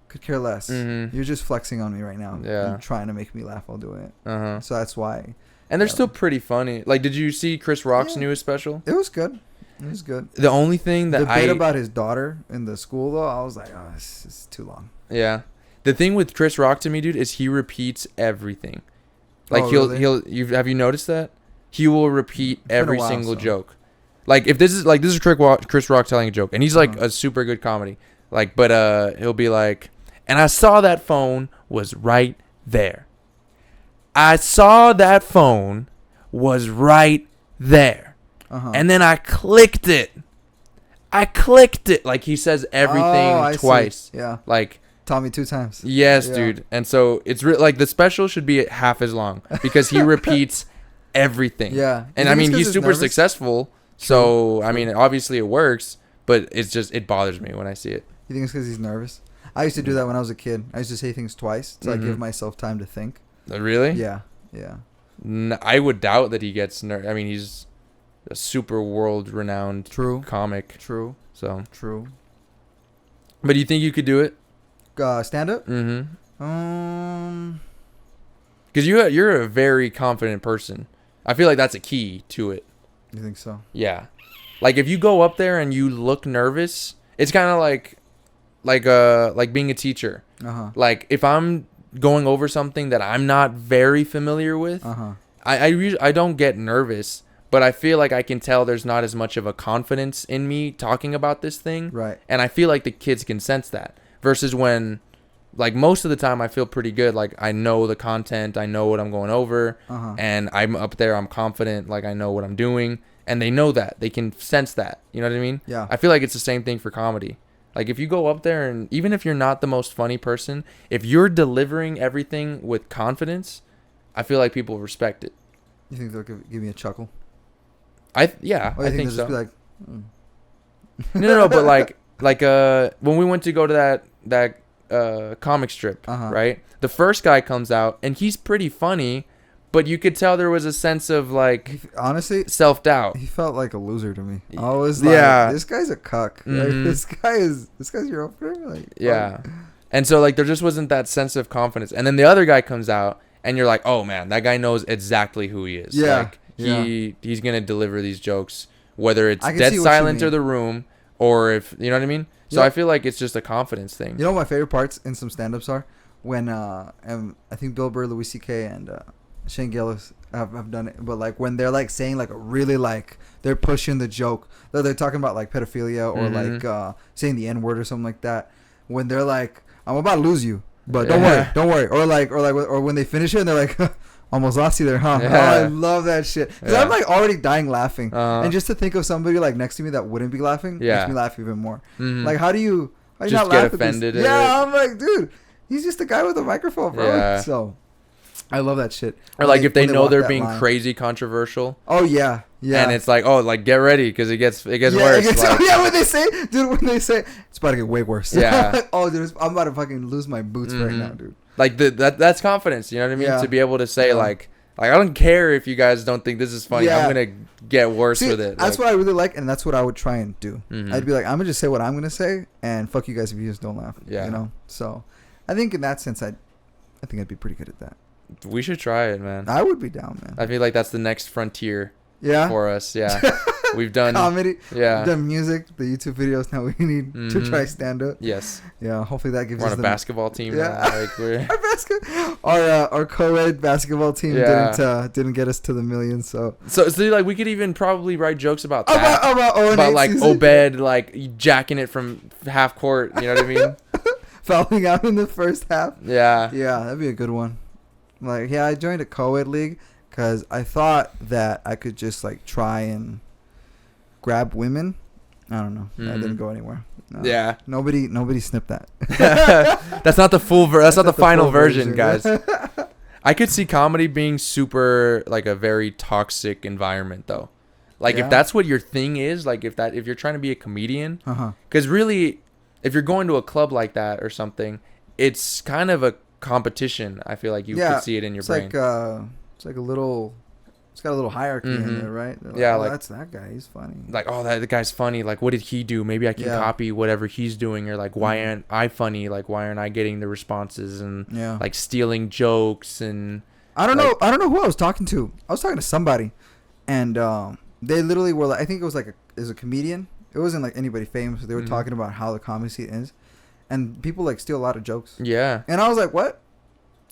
[SPEAKER 1] could care less. You're just flexing on me right now. Yeah, you're trying to make me laugh while doing it. So that's why.
[SPEAKER 2] And they're still pretty funny. Like, did you see Chris Rock's newest special?
[SPEAKER 1] It was good. It was good.
[SPEAKER 2] The only thing that
[SPEAKER 1] the bit about his daughter in the school though, I was like, oh, this is too long.
[SPEAKER 2] Yeah. The thing with Chris Rock to me, dude, is he repeats everything. Like have you noticed that? He will repeat every single joke. Like if this is Chris Rock telling a joke, and he's like a super good comedy. Like, but he'll be like, and I saw that phone was right there. I saw that phone was right there, and then I clicked it. Like he says everything twice.
[SPEAKER 1] See. Yeah.
[SPEAKER 2] Like.
[SPEAKER 1] Taught me 2 times.
[SPEAKER 2] Yes, dude. And so it's like the special should be half as long because he repeats everything. Yeah. And I mean, he's super successful. So, I mean, obviously it works, but it bothers me when I see it.
[SPEAKER 1] You think it's because he's nervous? I used to do that when I was a kid. I used to say things twice to like give myself time to think.
[SPEAKER 2] Really?
[SPEAKER 1] Yeah. Yeah.
[SPEAKER 2] I would doubt that he gets nervous. I mean, he's a super world-renowned comic.
[SPEAKER 1] True.
[SPEAKER 2] So.
[SPEAKER 1] True.
[SPEAKER 2] But do you think you could do it?
[SPEAKER 1] Stand up?
[SPEAKER 2] Because you're a very confident person. I feel like that's a key to it.
[SPEAKER 1] You think so?
[SPEAKER 2] Yeah. Like if you go up there and you look nervous, it's kind of like being a teacher. Like if I'm going over something that I'm not very familiar with, I don't get nervous, but I feel like I can tell there's not as much of a confidence in me talking about this thing.
[SPEAKER 1] Right.
[SPEAKER 2] And I feel like the kids can sense that. Versus when, like, most of the time I feel pretty good. Like, I know the content. I know what I'm going over. And I'm up there. I'm confident. Like, I know what I'm doing. And they know that. They can sense that. You know what I mean?
[SPEAKER 1] Yeah.
[SPEAKER 2] I feel like it's the same thing for comedy. Like, if you go up there and even if you're not the most funny person, if you're delivering everything with confidence, I feel like people respect it.
[SPEAKER 1] You think they'll give me a chuckle?
[SPEAKER 2] I think so.
[SPEAKER 1] Just be like,
[SPEAKER 2] No, but like when we went to go to that comic strip, right? The first guy comes out and he's pretty funny, but you could tell there was a sense of like
[SPEAKER 1] honestly
[SPEAKER 2] self-doubt.
[SPEAKER 1] He felt like a loser to me. I was like, this guy's a cuck. Like, this guy's your opener. Like,
[SPEAKER 2] yeah. And so like there just wasn't that sense of confidence. And then the other guy comes out and you're like, oh man, that guy knows exactly who he is.
[SPEAKER 1] Yeah.
[SPEAKER 2] Like he's gonna deliver these jokes, whether it's dead silent or the room, or if you know what I mean. So I feel like it's just a confidence thing.
[SPEAKER 1] You know what my favorite parts in some stand-ups are? When and I think Bill Burr, Louis C.K. and Shane Gillis have done it. But like when they're like saying like a really like they're pushing the joke. They're talking about like pedophilia or like saying the N-word or something like that. When they're like, I'm about to lose you, but don't worry. Or when they finish it and they're like, almost lost you there, huh? Yeah. Oh, I love that shit. Because I'm like already dying laughing. And just to think of somebody like next to me that wouldn't be laughing makes me laugh even more. Like how do you just not laugh
[SPEAKER 2] offended
[SPEAKER 1] at this? Yeah, I'm like, dude, he's just a guy with a microphone, bro. Yeah. So I love that shit.
[SPEAKER 2] Or like if they know they're being crazy controversial.
[SPEAKER 1] Oh yeah. Yeah.
[SPEAKER 2] And it's like, oh, like get ready because it gets worse.
[SPEAKER 1] When they say it's about to get way worse.
[SPEAKER 2] Yeah.
[SPEAKER 1] Oh, dude, I'm about to fucking lose my boots right now, dude.
[SPEAKER 2] Like that's confidence, you know what I mean? To be able to say like Like, I don't care if you guys don't think this is funny.
[SPEAKER 1] Yeah.
[SPEAKER 2] I'm gonna get worse with it.
[SPEAKER 1] That's what I really like, and that's what I would try and do.
[SPEAKER 2] Mhm.
[SPEAKER 1] I'd be like, I'm gonna just say what I'm gonna say, and fuck you guys if you just don't laugh.
[SPEAKER 2] Yeah.
[SPEAKER 1] You know. So, I think in that sense, I think I'd be pretty good at that.
[SPEAKER 2] We should try it, man.
[SPEAKER 1] I would be down, man.
[SPEAKER 2] I feel like that's the next frontier
[SPEAKER 1] Yeah.
[SPEAKER 2] for us. Yeah. We've done
[SPEAKER 1] comedy.
[SPEAKER 2] Yeah.
[SPEAKER 1] We've done music, the YouTube videos. Now we need to
[SPEAKER 2] Mhm.
[SPEAKER 1] try stand up.
[SPEAKER 2] Yes.
[SPEAKER 1] Yeah. Hopefully that gives
[SPEAKER 2] We're
[SPEAKER 1] us
[SPEAKER 2] on a basketball team.
[SPEAKER 1] Yeah.
[SPEAKER 2] Now. Like we're
[SPEAKER 1] our co-ed basketball team
[SPEAKER 2] Yeah.
[SPEAKER 1] didn't get us to the millions. So
[SPEAKER 2] so like we could even probably write jokes about that.
[SPEAKER 1] about
[SPEAKER 2] Like
[SPEAKER 1] season.
[SPEAKER 2] Obed like jacking it from half court. You know what I mean?
[SPEAKER 1] fouling out in the first half.
[SPEAKER 2] Yeah.
[SPEAKER 1] Yeah, that'd be a good one. Like, yeah, I joined a co-ed league because I thought that I could just like try and grab women. I don't know. That didn't go anywhere. No.
[SPEAKER 2] Yeah.
[SPEAKER 1] Nobody snipped that.
[SPEAKER 2] That's not the full that's not the final
[SPEAKER 1] full
[SPEAKER 2] version, guys. I could see comedy being super like a very toxic environment though. Like
[SPEAKER 1] Yeah.
[SPEAKER 2] if that's what your thing is, like if you're trying to be a comedian,
[SPEAKER 1] Uh-huh.
[SPEAKER 2] cuz really if you're going to a club like that or something, it's kind of a competition. I feel like you could see it in your brain.
[SPEAKER 1] It's like a little. It's got a little hierarchy in
[SPEAKER 2] Mhm.
[SPEAKER 1] there, right? They're
[SPEAKER 2] Yeah,
[SPEAKER 1] oh,
[SPEAKER 2] like-
[SPEAKER 1] that's that guy. He's funny.
[SPEAKER 2] Like, oh, that the guy's funny. Like, what did he do? Maybe I can
[SPEAKER 1] Yeah.
[SPEAKER 2] copy whatever he's doing. Or like, why
[SPEAKER 1] Mhm.
[SPEAKER 2] aren't I funny? Like, why aren't I getting the responses and
[SPEAKER 1] Yeah.
[SPEAKER 2] like stealing jokes and
[SPEAKER 1] I don't
[SPEAKER 2] like-
[SPEAKER 1] know. I don't know who I was talking to. I was talking to somebody, and they literally were like, I think it was like a comedian. It wasn't like anybody famous. They were
[SPEAKER 2] Mhm.
[SPEAKER 1] talking about how the comedy scene is, and people like steal a lot of jokes.
[SPEAKER 2] yeah.
[SPEAKER 1] And I was like, what?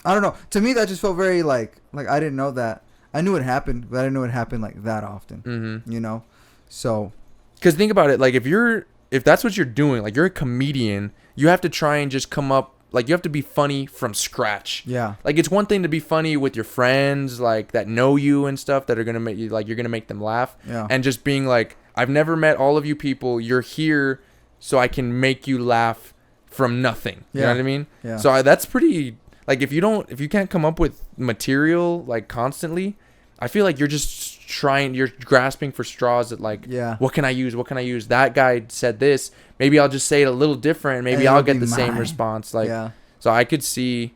[SPEAKER 1] I don't know. To me, that just felt very like I didn't know that. I knew it happened, but I didn't know it happened like that often.
[SPEAKER 2] Mm-hmm.
[SPEAKER 1] You know, so
[SPEAKER 2] Because think about it, like if that's what you're doing, like you're a comedian, you have to try and just come up, like you have to be funny from scratch.
[SPEAKER 1] yeah,
[SPEAKER 2] Like it's one thing to be funny with your friends, like that know you and stuff that are gonna make you like you're gonna make them laugh,
[SPEAKER 1] yeah,
[SPEAKER 2] and just being like, I've never met all of you people. You're here, so I can make you laugh from nothing. You know
[SPEAKER 1] Yeah.
[SPEAKER 2] what I mean?
[SPEAKER 1] yeah.
[SPEAKER 2] So that's pretty. Like if you can't come up with material like constantly, I feel like you're just you're grasping for straws at like,
[SPEAKER 1] yeah.
[SPEAKER 2] what can I use? What can I use? That guy said this. Maybe I'll just say it a little different. Maybe
[SPEAKER 1] And
[SPEAKER 2] I'll
[SPEAKER 1] it'll
[SPEAKER 2] get
[SPEAKER 1] be
[SPEAKER 2] the same
[SPEAKER 1] mine.
[SPEAKER 2] response. Like,
[SPEAKER 1] yeah,
[SPEAKER 2] so I could see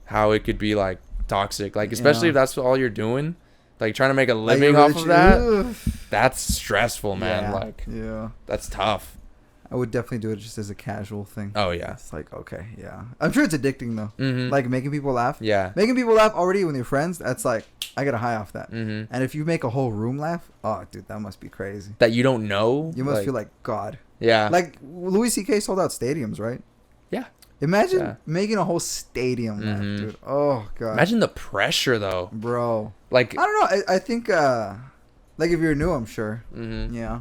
[SPEAKER 2] how it could be like toxic. Like, especially
[SPEAKER 1] Yeah.
[SPEAKER 2] if that's all you're doing, like trying to make a
[SPEAKER 1] Like,
[SPEAKER 2] living
[SPEAKER 1] you're
[SPEAKER 2] off
[SPEAKER 1] really
[SPEAKER 2] of that.
[SPEAKER 1] Ugh.
[SPEAKER 2] That's stressful, man.
[SPEAKER 1] Yeah.
[SPEAKER 2] Like,
[SPEAKER 1] yeah.
[SPEAKER 2] that's tough.
[SPEAKER 1] I would definitely do it just as a casual thing.
[SPEAKER 2] Oh yeah.
[SPEAKER 1] It's like, okay, yeah. I'm sure it's addicting though.
[SPEAKER 2] Mm-hmm.
[SPEAKER 1] Like making people laugh.
[SPEAKER 2] Yeah.
[SPEAKER 1] Making people laugh already with your friends, that's like I get a high off that.
[SPEAKER 2] Mm-hmm.
[SPEAKER 1] And if you make a whole room laugh, oh dude, that must be crazy.
[SPEAKER 2] That you don't know.
[SPEAKER 1] You must feel like God.
[SPEAKER 2] Yeah.
[SPEAKER 1] Like Louis C.K. sold out stadiums, right?
[SPEAKER 2] Yeah.
[SPEAKER 1] Imagine
[SPEAKER 2] Yeah.
[SPEAKER 1] making a whole stadium laugh,
[SPEAKER 2] Mhm.
[SPEAKER 1] dude. Oh god.
[SPEAKER 2] Imagine the pressure though.
[SPEAKER 1] Bro.
[SPEAKER 2] Like.
[SPEAKER 1] I don't know. I think like if you're new, I'm sure.
[SPEAKER 2] Mm-hmm.
[SPEAKER 1] Yeah.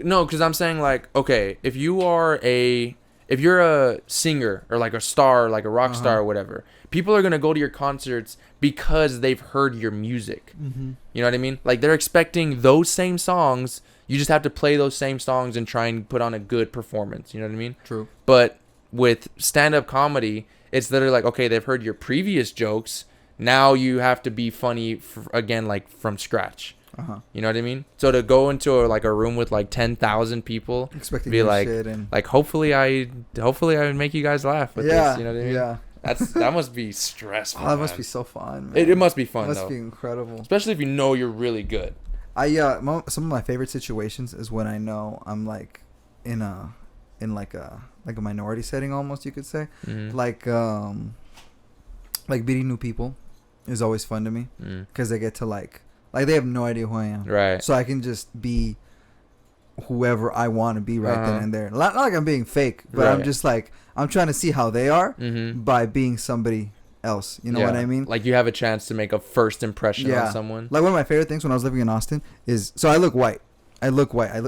[SPEAKER 2] No, because I'm saying like, okay, if you're a singer or like a star, like a rock star or whatever, people are gonna go to your concerts because they've heard your music.
[SPEAKER 1] Mm-hmm.
[SPEAKER 2] You know what I mean? Like they're expecting those same songs. You just have to play those same songs and try and put on a good performance. You know what I mean?
[SPEAKER 1] True.
[SPEAKER 2] But with stand-up comedy, it's literally like, okay, they've heard your previous jokes. Now you have to be funny again, like from scratch.
[SPEAKER 1] Uh-huh.
[SPEAKER 2] You know what I mean? So to go into a room with like 10,000 people,
[SPEAKER 1] Expecting
[SPEAKER 2] be
[SPEAKER 1] new
[SPEAKER 2] like,
[SPEAKER 1] shit and
[SPEAKER 2] hopefully I would make you guys laugh with
[SPEAKER 1] yeah,
[SPEAKER 2] this. You know what I mean?
[SPEAKER 1] yeah.
[SPEAKER 2] That must be stressful.
[SPEAKER 1] Oh, that must
[SPEAKER 2] man.
[SPEAKER 1] be so fun, man.
[SPEAKER 2] It must be
[SPEAKER 1] It
[SPEAKER 2] fun
[SPEAKER 1] must
[SPEAKER 2] though,
[SPEAKER 1] be incredible.
[SPEAKER 2] especially if you know you're really good.
[SPEAKER 1] Some of my favorite situations is when I know I'm like in a minority setting almost, you could say.
[SPEAKER 2] Mm-hmm.
[SPEAKER 1] Like meeting new people is always fun to me
[SPEAKER 2] Mm.
[SPEAKER 1] because they get to like they have no idea who I am.
[SPEAKER 2] Right.
[SPEAKER 1] So I can just be whoever I want to be right then
[SPEAKER 2] Uh-huh.
[SPEAKER 1] and there. Not like I'm being fake, but I'm
[SPEAKER 2] Right.
[SPEAKER 1] just like I'm trying to see how they are
[SPEAKER 2] Mm-hmm.
[SPEAKER 1] by being somebody else. You know what I mean?
[SPEAKER 2] Like you have a chance to make a first impression
[SPEAKER 1] Yeah.
[SPEAKER 2] on someone.
[SPEAKER 1] Like one of my favorite things when I was living in Austin is I look white.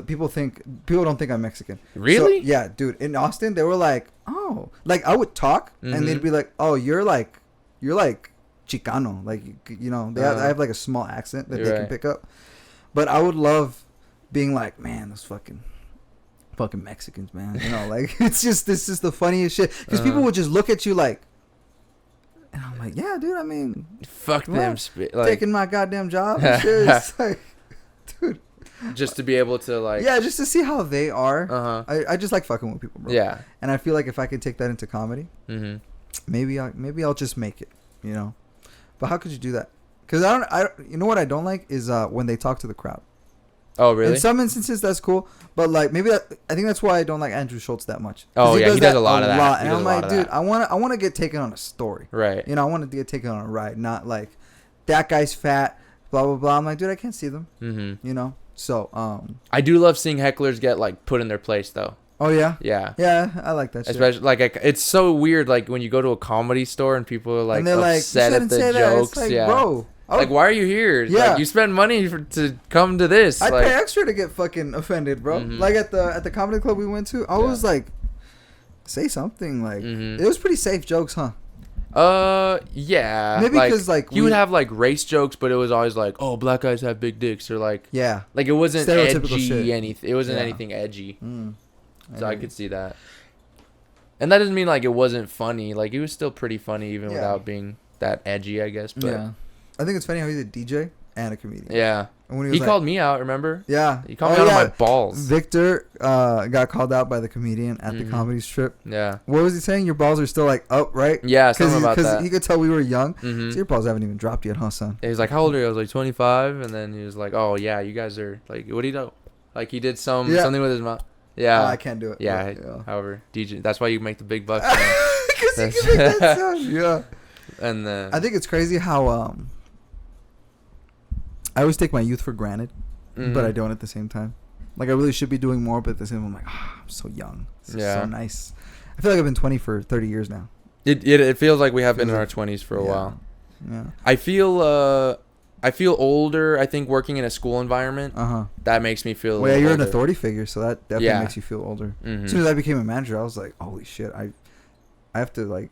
[SPEAKER 1] People don't think I'm Mexican.
[SPEAKER 2] Really?
[SPEAKER 1] So, yeah, dude. In Austin, they were like, oh, like I would talk and they'd
[SPEAKER 2] Mhm.
[SPEAKER 1] be like, oh, you're like Chicano, like I have like a small accent that
[SPEAKER 2] You're
[SPEAKER 1] they can
[SPEAKER 2] right.
[SPEAKER 1] pick up. But I would love being like, man, those fucking Mexicans, man. You know, like this is the funniest shit because people
[SPEAKER 2] Uh-huh.
[SPEAKER 1] would just look at you like, and I'm like, yeah, dude. I mean,
[SPEAKER 2] Fuck
[SPEAKER 1] What?
[SPEAKER 2] them. Like
[SPEAKER 1] taking my goddamn job and shit. It's like, dude.
[SPEAKER 2] just to be able to like.
[SPEAKER 1] Yeah, just to see how they are.
[SPEAKER 2] Uh huh.
[SPEAKER 1] I just like fucking with people, bro.
[SPEAKER 2] Yeah.
[SPEAKER 1] And I feel like if I could take that into comedy,
[SPEAKER 2] Mm-hmm.
[SPEAKER 1] maybe I'll just make it, you know. But how could you do that? Because you know what I don't like is when they talk to the crowd.
[SPEAKER 2] Oh, really?
[SPEAKER 1] In some instances, that's cool, but like maybe I think that's why I don't like Andrew Schultz that much.
[SPEAKER 2] Oh yeah, he does a lot of that.
[SPEAKER 1] And I'm like, dude, I want to get taken on a story.
[SPEAKER 2] Right.
[SPEAKER 1] You know, I want to get taken on a ride, not like that guy's fat, blah blah blah. I'm like, dude, I can't see them. Mm-hmm. You know, so
[SPEAKER 2] I do love seeing hecklers get like put in their place though.
[SPEAKER 1] Oh yeah.
[SPEAKER 2] Yeah.
[SPEAKER 1] Yeah, I like that.
[SPEAKER 2] Especially
[SPEAKER 1] shit.
[SPEAKER 2] like it's so weird like when you go to a comedy store and people are like
[SPEAKER 1] and they're
[SPEAKER 2] upset
[SPEAKER 1] like,
[SPEAKER 2] at the jokes.
[SPEAKER 1] Like,
[SPEAKER 2] yeah.
[SPEAKER 1] Bro.
[SPEAKER 2] Like, why are you here?
[SPEAKER 1] Yeah.
[SPEAKER 2] Like, you spend money to come to this.
[SPEAKER 1] I'd
[SPEAKER 2] like,
[SPEAKER 1] pay extra to get fucking offended, bro.
[SPEAKER 2] Mm-hmm.
[SPEAKER 1] Like at the comedy club we went to, I was like, say something. Like it was pretty safe jokes, huh?
[SPEAKER 2] Yeah.
[SPEAKER 1] Maybe because like
[SPEAKER 2] you would have like race jokes, but it was always like, oh, black guys have big dicks, or like like it wasn't
[SPEAKER 1] stereotypical
[SPEAKER 2] edgy.
[SPEAKER 1] Shit.
[SPEAKER 2] Anything. It wasn't anything edgy. So I
[SPEAKER 1] agree.
[SPEAKER 2] could see that. And that doesn't mean like it wasn't funny. Like it was still pretty funny even without being that edgy, I guess. But
[SPEAKER 1] yeah. I think it's funny how he's a DJ and a comedian.
[SPEAKER 2] Yeah.
[SPEAKER 1] And when
[SPEAKER 2] he called me out, remember?
[SPEAKER 1] Yeah.
[SPEAKER 2] He called me out on my balls.
[SPEAKER 1] Victor got called out by the comedian at the comedy strip.
[SPEAKER 2] Yeah.
[SPEAKER 1] What was he saying? Your balls are still like up, right?
[SPEAKER 2] Yeah, something about that.
[SPEAKER 1] Because he could tell we were young. So your balls haven't even dropped yet, huh, son?
[SPEAKER 2] He was like, how old are you? I was like, 25. And then he was like, oh, yeah, you guys are like, what do you know? Like he did something with his mouth. Yeah.
[SPEAKER 1] I can't do it.
[SPEAKER 2] Yeah. However, DJ, that's why you make the big bucks.
[SPEAKER 1] Because you can make that sound. Yeah.
[SPEAKER 2] And then
[SPEAKER 1] I think it's crazy how I always take my youth for granted, but I don't at the same time. Like I really should be doing more, but at the same time, I'm like, I'm so young. This is so nice. I feel like I've been 20 for 30 years now.
[SPEAKER 2] It feels like we have been in our 20s for a while.
[SPEAKER 1] Yeah.
[SPEAKER 2] I feel older. I think working in a school environment, that makes me feel.
[SPEAKER 1] Well, yeah, you're
[SPEAKER 2] older.
[SPEAKER 1] an authority figure, so that definitely makes you feel older. As soon as I became a manager, I was like, holy shit, I have to like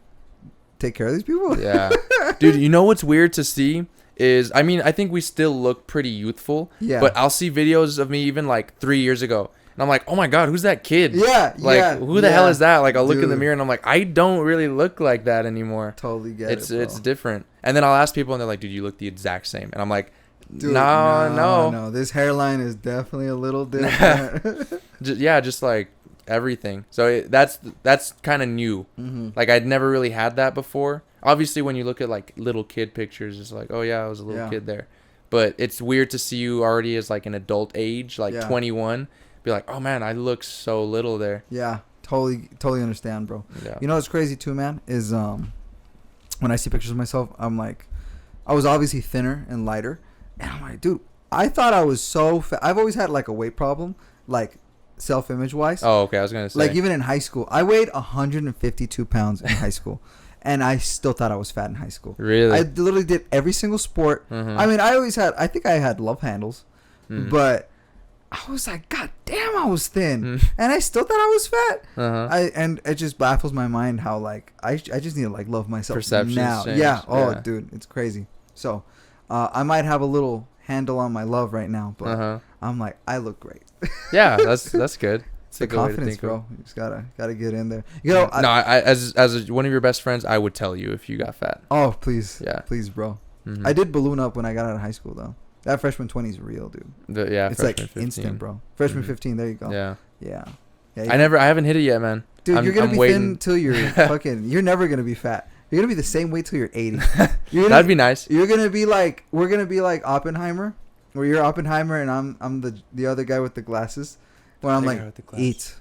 [SPEAKER 1] take care of these people.
[SPEAKER 2] Yeah, dude. You know what's weird to see is, I mean, I think we still look pretty youthful. Yeah. But I'll see videos of me even like 3 years ago, and I'm like, oh my god, who's that kid?
[SPEAKER 1] Yeah.
[SPEAKER 2] Like, who the hell is that? Like, I'll look in the mirror and I'm like, I don't really look like that anymore.
[SPEAKER 1] Totally get it.
[SPEAKER 2] It's different. And then I'll ask people, and they're like, dude, you look the exact same. And I'm like,
[SPEAKER 1] dude,
[SPEAKER 2] no.
[SPEAKER 1] No, this hairline is definitely a little different.
[SPEAKER 2] just like everything. So that's kind of new. Like I'd never really had that before. Obviously, when you look at like little kid pictures, it's like, oh yeah, I was a little kid there. But it's weird to see you already as like an adult age, like 21. Be like, oh man, I look so little there.
[SPEAKER 1] Yeah, totally understand, bro.
[SPEAKER 2] Yeah.
[SPEAKER 1] You know what's crazy too, man, is when I see pictures of myself, I'm like, I was obviously thinner and lighter, and I'm like, dude, I thought I was so fat. I've always had like a weight problem, like self-image wise.
[SPEAKER 2] Oh, okay, I was gonna say.
[SPEAKER 1] Like even in high school, I weighed 152 pounds in high school. And I still thought I was fat in high school.
[SPEAKER 2] Really?
[SPEAKER 1] I literally did every single sport. I mean, I think I had love handles. But I was like, God damn, I was thin. And I still thought I was fat. And it just baffles my mind how, like, I just need to, like, love myself
[SPEAKER 2] Perceptions
[SPEAKER 1] now.
[SPEAKER 2] change.
[SPEAKER 1] Yeah. Oh, dude, it's crazy. So, I might have a little handle on my love right now. But I'm like, I look great.
[SPEAKER 2] Yeah, that's good.
[SPEAKER 1] It's the confidence, bro. You just gotta get in there. You know,
[SPEAKER 2] as one of your best friends, I would tell you if you got fat.
[SPEAKER 1] Oh, please.
[SPEAKER 2] Yeah.
[SPEAKER 1] Please, bro. I did balloon up when I got out of high school, though. That freshman 20 is real, dude. It's like 15. Instant, bro. Freshman 15, there you go. Yeah.
[SPEAKER 2] I haven't hit it yet, man.
[SPEAKER 1] Dude, you're gonna be thin till you're fucking. You're never gonna be fat. You're gonna be the same weight till you're 80.
[SPEAKER 2] That'd be nice.
[SPEAKER 1] We're gonna be like Oppenheimer, where you're Oppenheimer and I'm the other guy with the glasses. When I'm like, eat.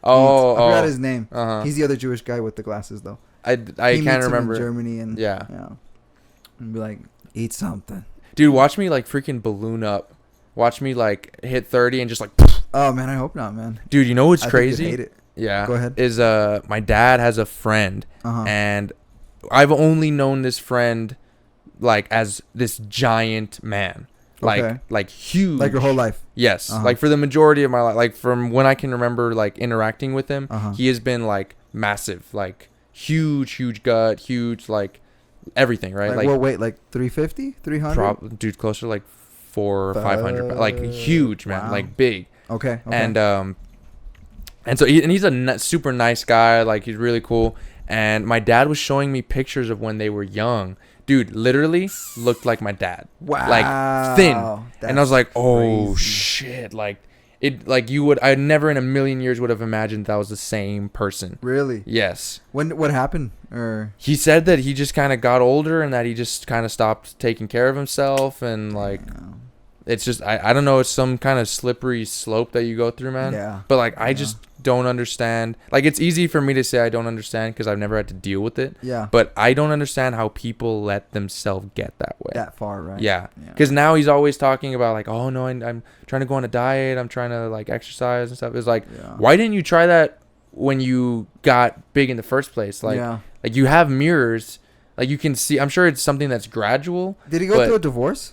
[SPEAKER 2] Oh,
[SPEAKER 1] I forgot his name. He's the other Jewish guy with the glasses, though.
[SPEAKER 2] I can't remember.
[SPEAKER 1] In Germany and and be like, eat something.
[SPEAKER 2] Dude, watch me like freaking balloon up. Watch me like hit 30 and just like.
[SPEAKER 1] Oh man, I hope not, man.
[SPEAKER 2] Dude, you know what's crazy?
[SPEAKER 1] I hate it.
[SPEAKER 2] Yeah.
[SPEAKER 1] Go ahead.
[SPEAKER 2] Is my dad has a friend, and I've only known this friend like as this giant man. Like huge. Like
[SPEAKER 1] your whole life.
[SPEAKER 2] Yes. Like for the majority of my life, like from when I can remember like interacting with him, he has been like massive, like huge gut, huge like everything, right?
[SPEAKER 1] Like what weight? Like 350, 300?
[SPEAKER 2] Dude, closer to like 400 or 500. Like huge, man. Wow. Like big.
[SPEAKER 1] Okay.
[SPEAKER 2] And so he's a super nice guy. Like he's really cool. And my dad was showing me pictures of when they were young. Dude, literally looked like my dad.
[SPEAKER 1] Wow.
[SPEAKER 2] Like thin.
[SPEAKER 1] That's
[SPEAKER 2] and I was like, oh
[SPEAKER 1] crazy.
[SPEAKER 2] shit. Like It like you would. I never in a million years would have imagined that was the same person.
[SPEAKER 1] Really?
[SPEAKER 2] Yes.
[SPEAKER 1] What happened? Or
[SPEAKER 2] he said that he just kind of got older and that he just kind of stopped taking care of himself and like. It's just I don't know. It's some kind of slippery slope that you go through, man.
[SPEAKER 1] Yeah.
[SPEAKER 2] But like I just don't understand. Like it's easy for me to say I don't understand because I've never had to deal with it.
[SPEAKER 1] Yeah.
[SPEAKER 2] But I don't understand how people let themselves get that way.
[SPEAKER 1] That far, right?
[SPEAKER 2] Yeah. Because now he's always talking about like, oh no, I'm trying to go on a diet. I'm trying to like exercise and stuff. It's like, why didn't you try that when you got big in the first place? Like, like you have mirrors, like you can see. I'm sure it's something that's gradual.
[SPEAKER 1] Did he go through a divorce?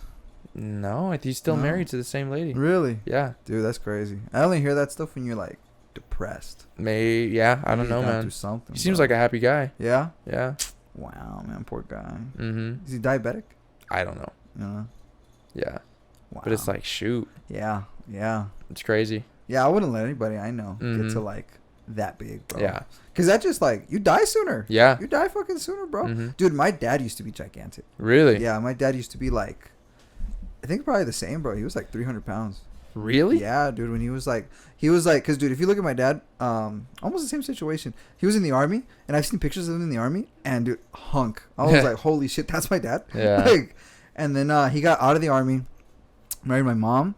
[SPEAKER 2] No, he's still married to the same lady.
[SPEAKER 1] Really?
[SPEAKER 2] Yeah.
[SPEAKER 1] Dude, that's crazy. I only hear that stuff when you're like depressed.
[SPEAKER 2] I don't know, man.
[SPEAKER 1] Something,
[SPEAKER 2] he seems like a happy guy.
[SPEAKER 1] Yeah?
[SPEAKER 2] Yeah.
[SPEAKER 1] Wow, man, poor guy.
[SPEAKER 2] Mm-hmm.
[SPEAKER 1] Is he diabetic?
[SPEAKER 2] I don't know. Yeah. Wow. But it's like, shoot.
[SPEAKER 1] Yeah.
[SPEAKER 2] It's crazy.
[SPEAKER 1] Yeah, I wouldn't let anybody I know get to like that big, bro.
[SPEAKER 2] Yeah.
[SPEAKER 1] Because that just like, you die sooner.
[SPEAKER 2] Yeah.
[SPEAKER 1] You die fucking sooner, bro.
[SPEAKER 2] Mm-hmm.
[SPEAKER 1] Dude, my dad used to be gigantic.
[SPEAKER 2] Really?
[SPEAKER 1] Yeah, my dad used to be like, I think probably the same, bro. He was like 300 pounds.
[SPEAKER 2] Really?
[SPEAKER 1] Yeah, dude. When he was like, because dude, if you look at my dad, almost the same situation. He was in the army, and I've seen pictures of him in the army, and dude, hunk. I was like, holy shit, that's my dad.
[SPEAKER 2] Yeah.
[SPEAKER 1] Like, and then he got out of the army, married my mom,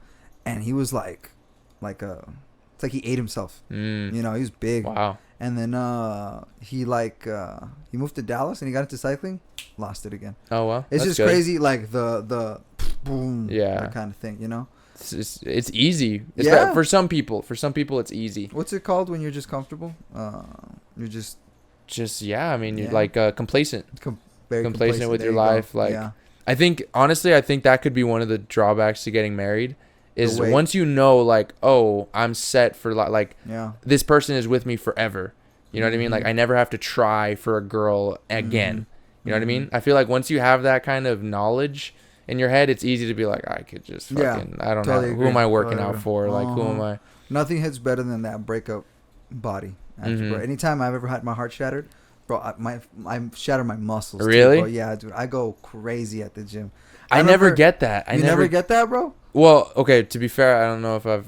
[SPEAKER 1] and he was like it's like he ate himself. You know, he was big.
[SPEAKER 2] Wow.
[SPEAKER 1] And then he moved to Dallas and he got into cycling, lost it again.
[SPEAKER 2] Oh wow.
[SPEAKER 1] It's just crazy, like the boom, that kind of thing, you know.
[SPEAKER 2] It's easy. For some people. For some people, it's easy.
[SPEAKER 1] What's it called when you're just comfortable? You're just
[SPEAKER 2] I mean, you're like complacent.
[SPEAKER 1] Very
[SPEAKER 2] complacent with your life. Like, I think honestly, I think that could be one of the drawbacks to getting married. Is once you know, like, oh, I'm set for like, this person is with me forever. You know what I mean? Like, I never have to try for a girl again. You know what I mean? I feel like once you have that kind of knowledge in your head, it's easy to be like, I could just fucking, I don't know. Who am I working out for? Like, who am I?
[SPEAKER 1] Nothing hits better than that breakup body. Actually, bro. Anytime I've ever had my heart shattered, bro, I shatter my muscles.
[SPEAKER 2] Really?
[SPEAKER 1] Too, bro. Yeah, dude. I go crazy at the gym.
[SPEAKER 2] I never get that.
[SPEAKER 1] You never get that, bro?
[SPEAKER 2] Well, okay, to be fair, I don't know if I've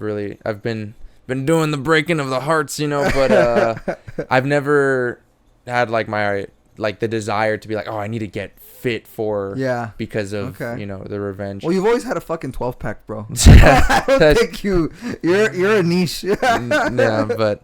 [SPEAKER 2] been doing the breaking of the hearts, you know, but I've never had like the desire to be like, oh, I need to get fit for because of you know, the revenge.
[SPEAKER 1] Well, you've always had a fucking 12-pack, bro. I don't think you're a niche.
[SPEAKER 2] Yeah, but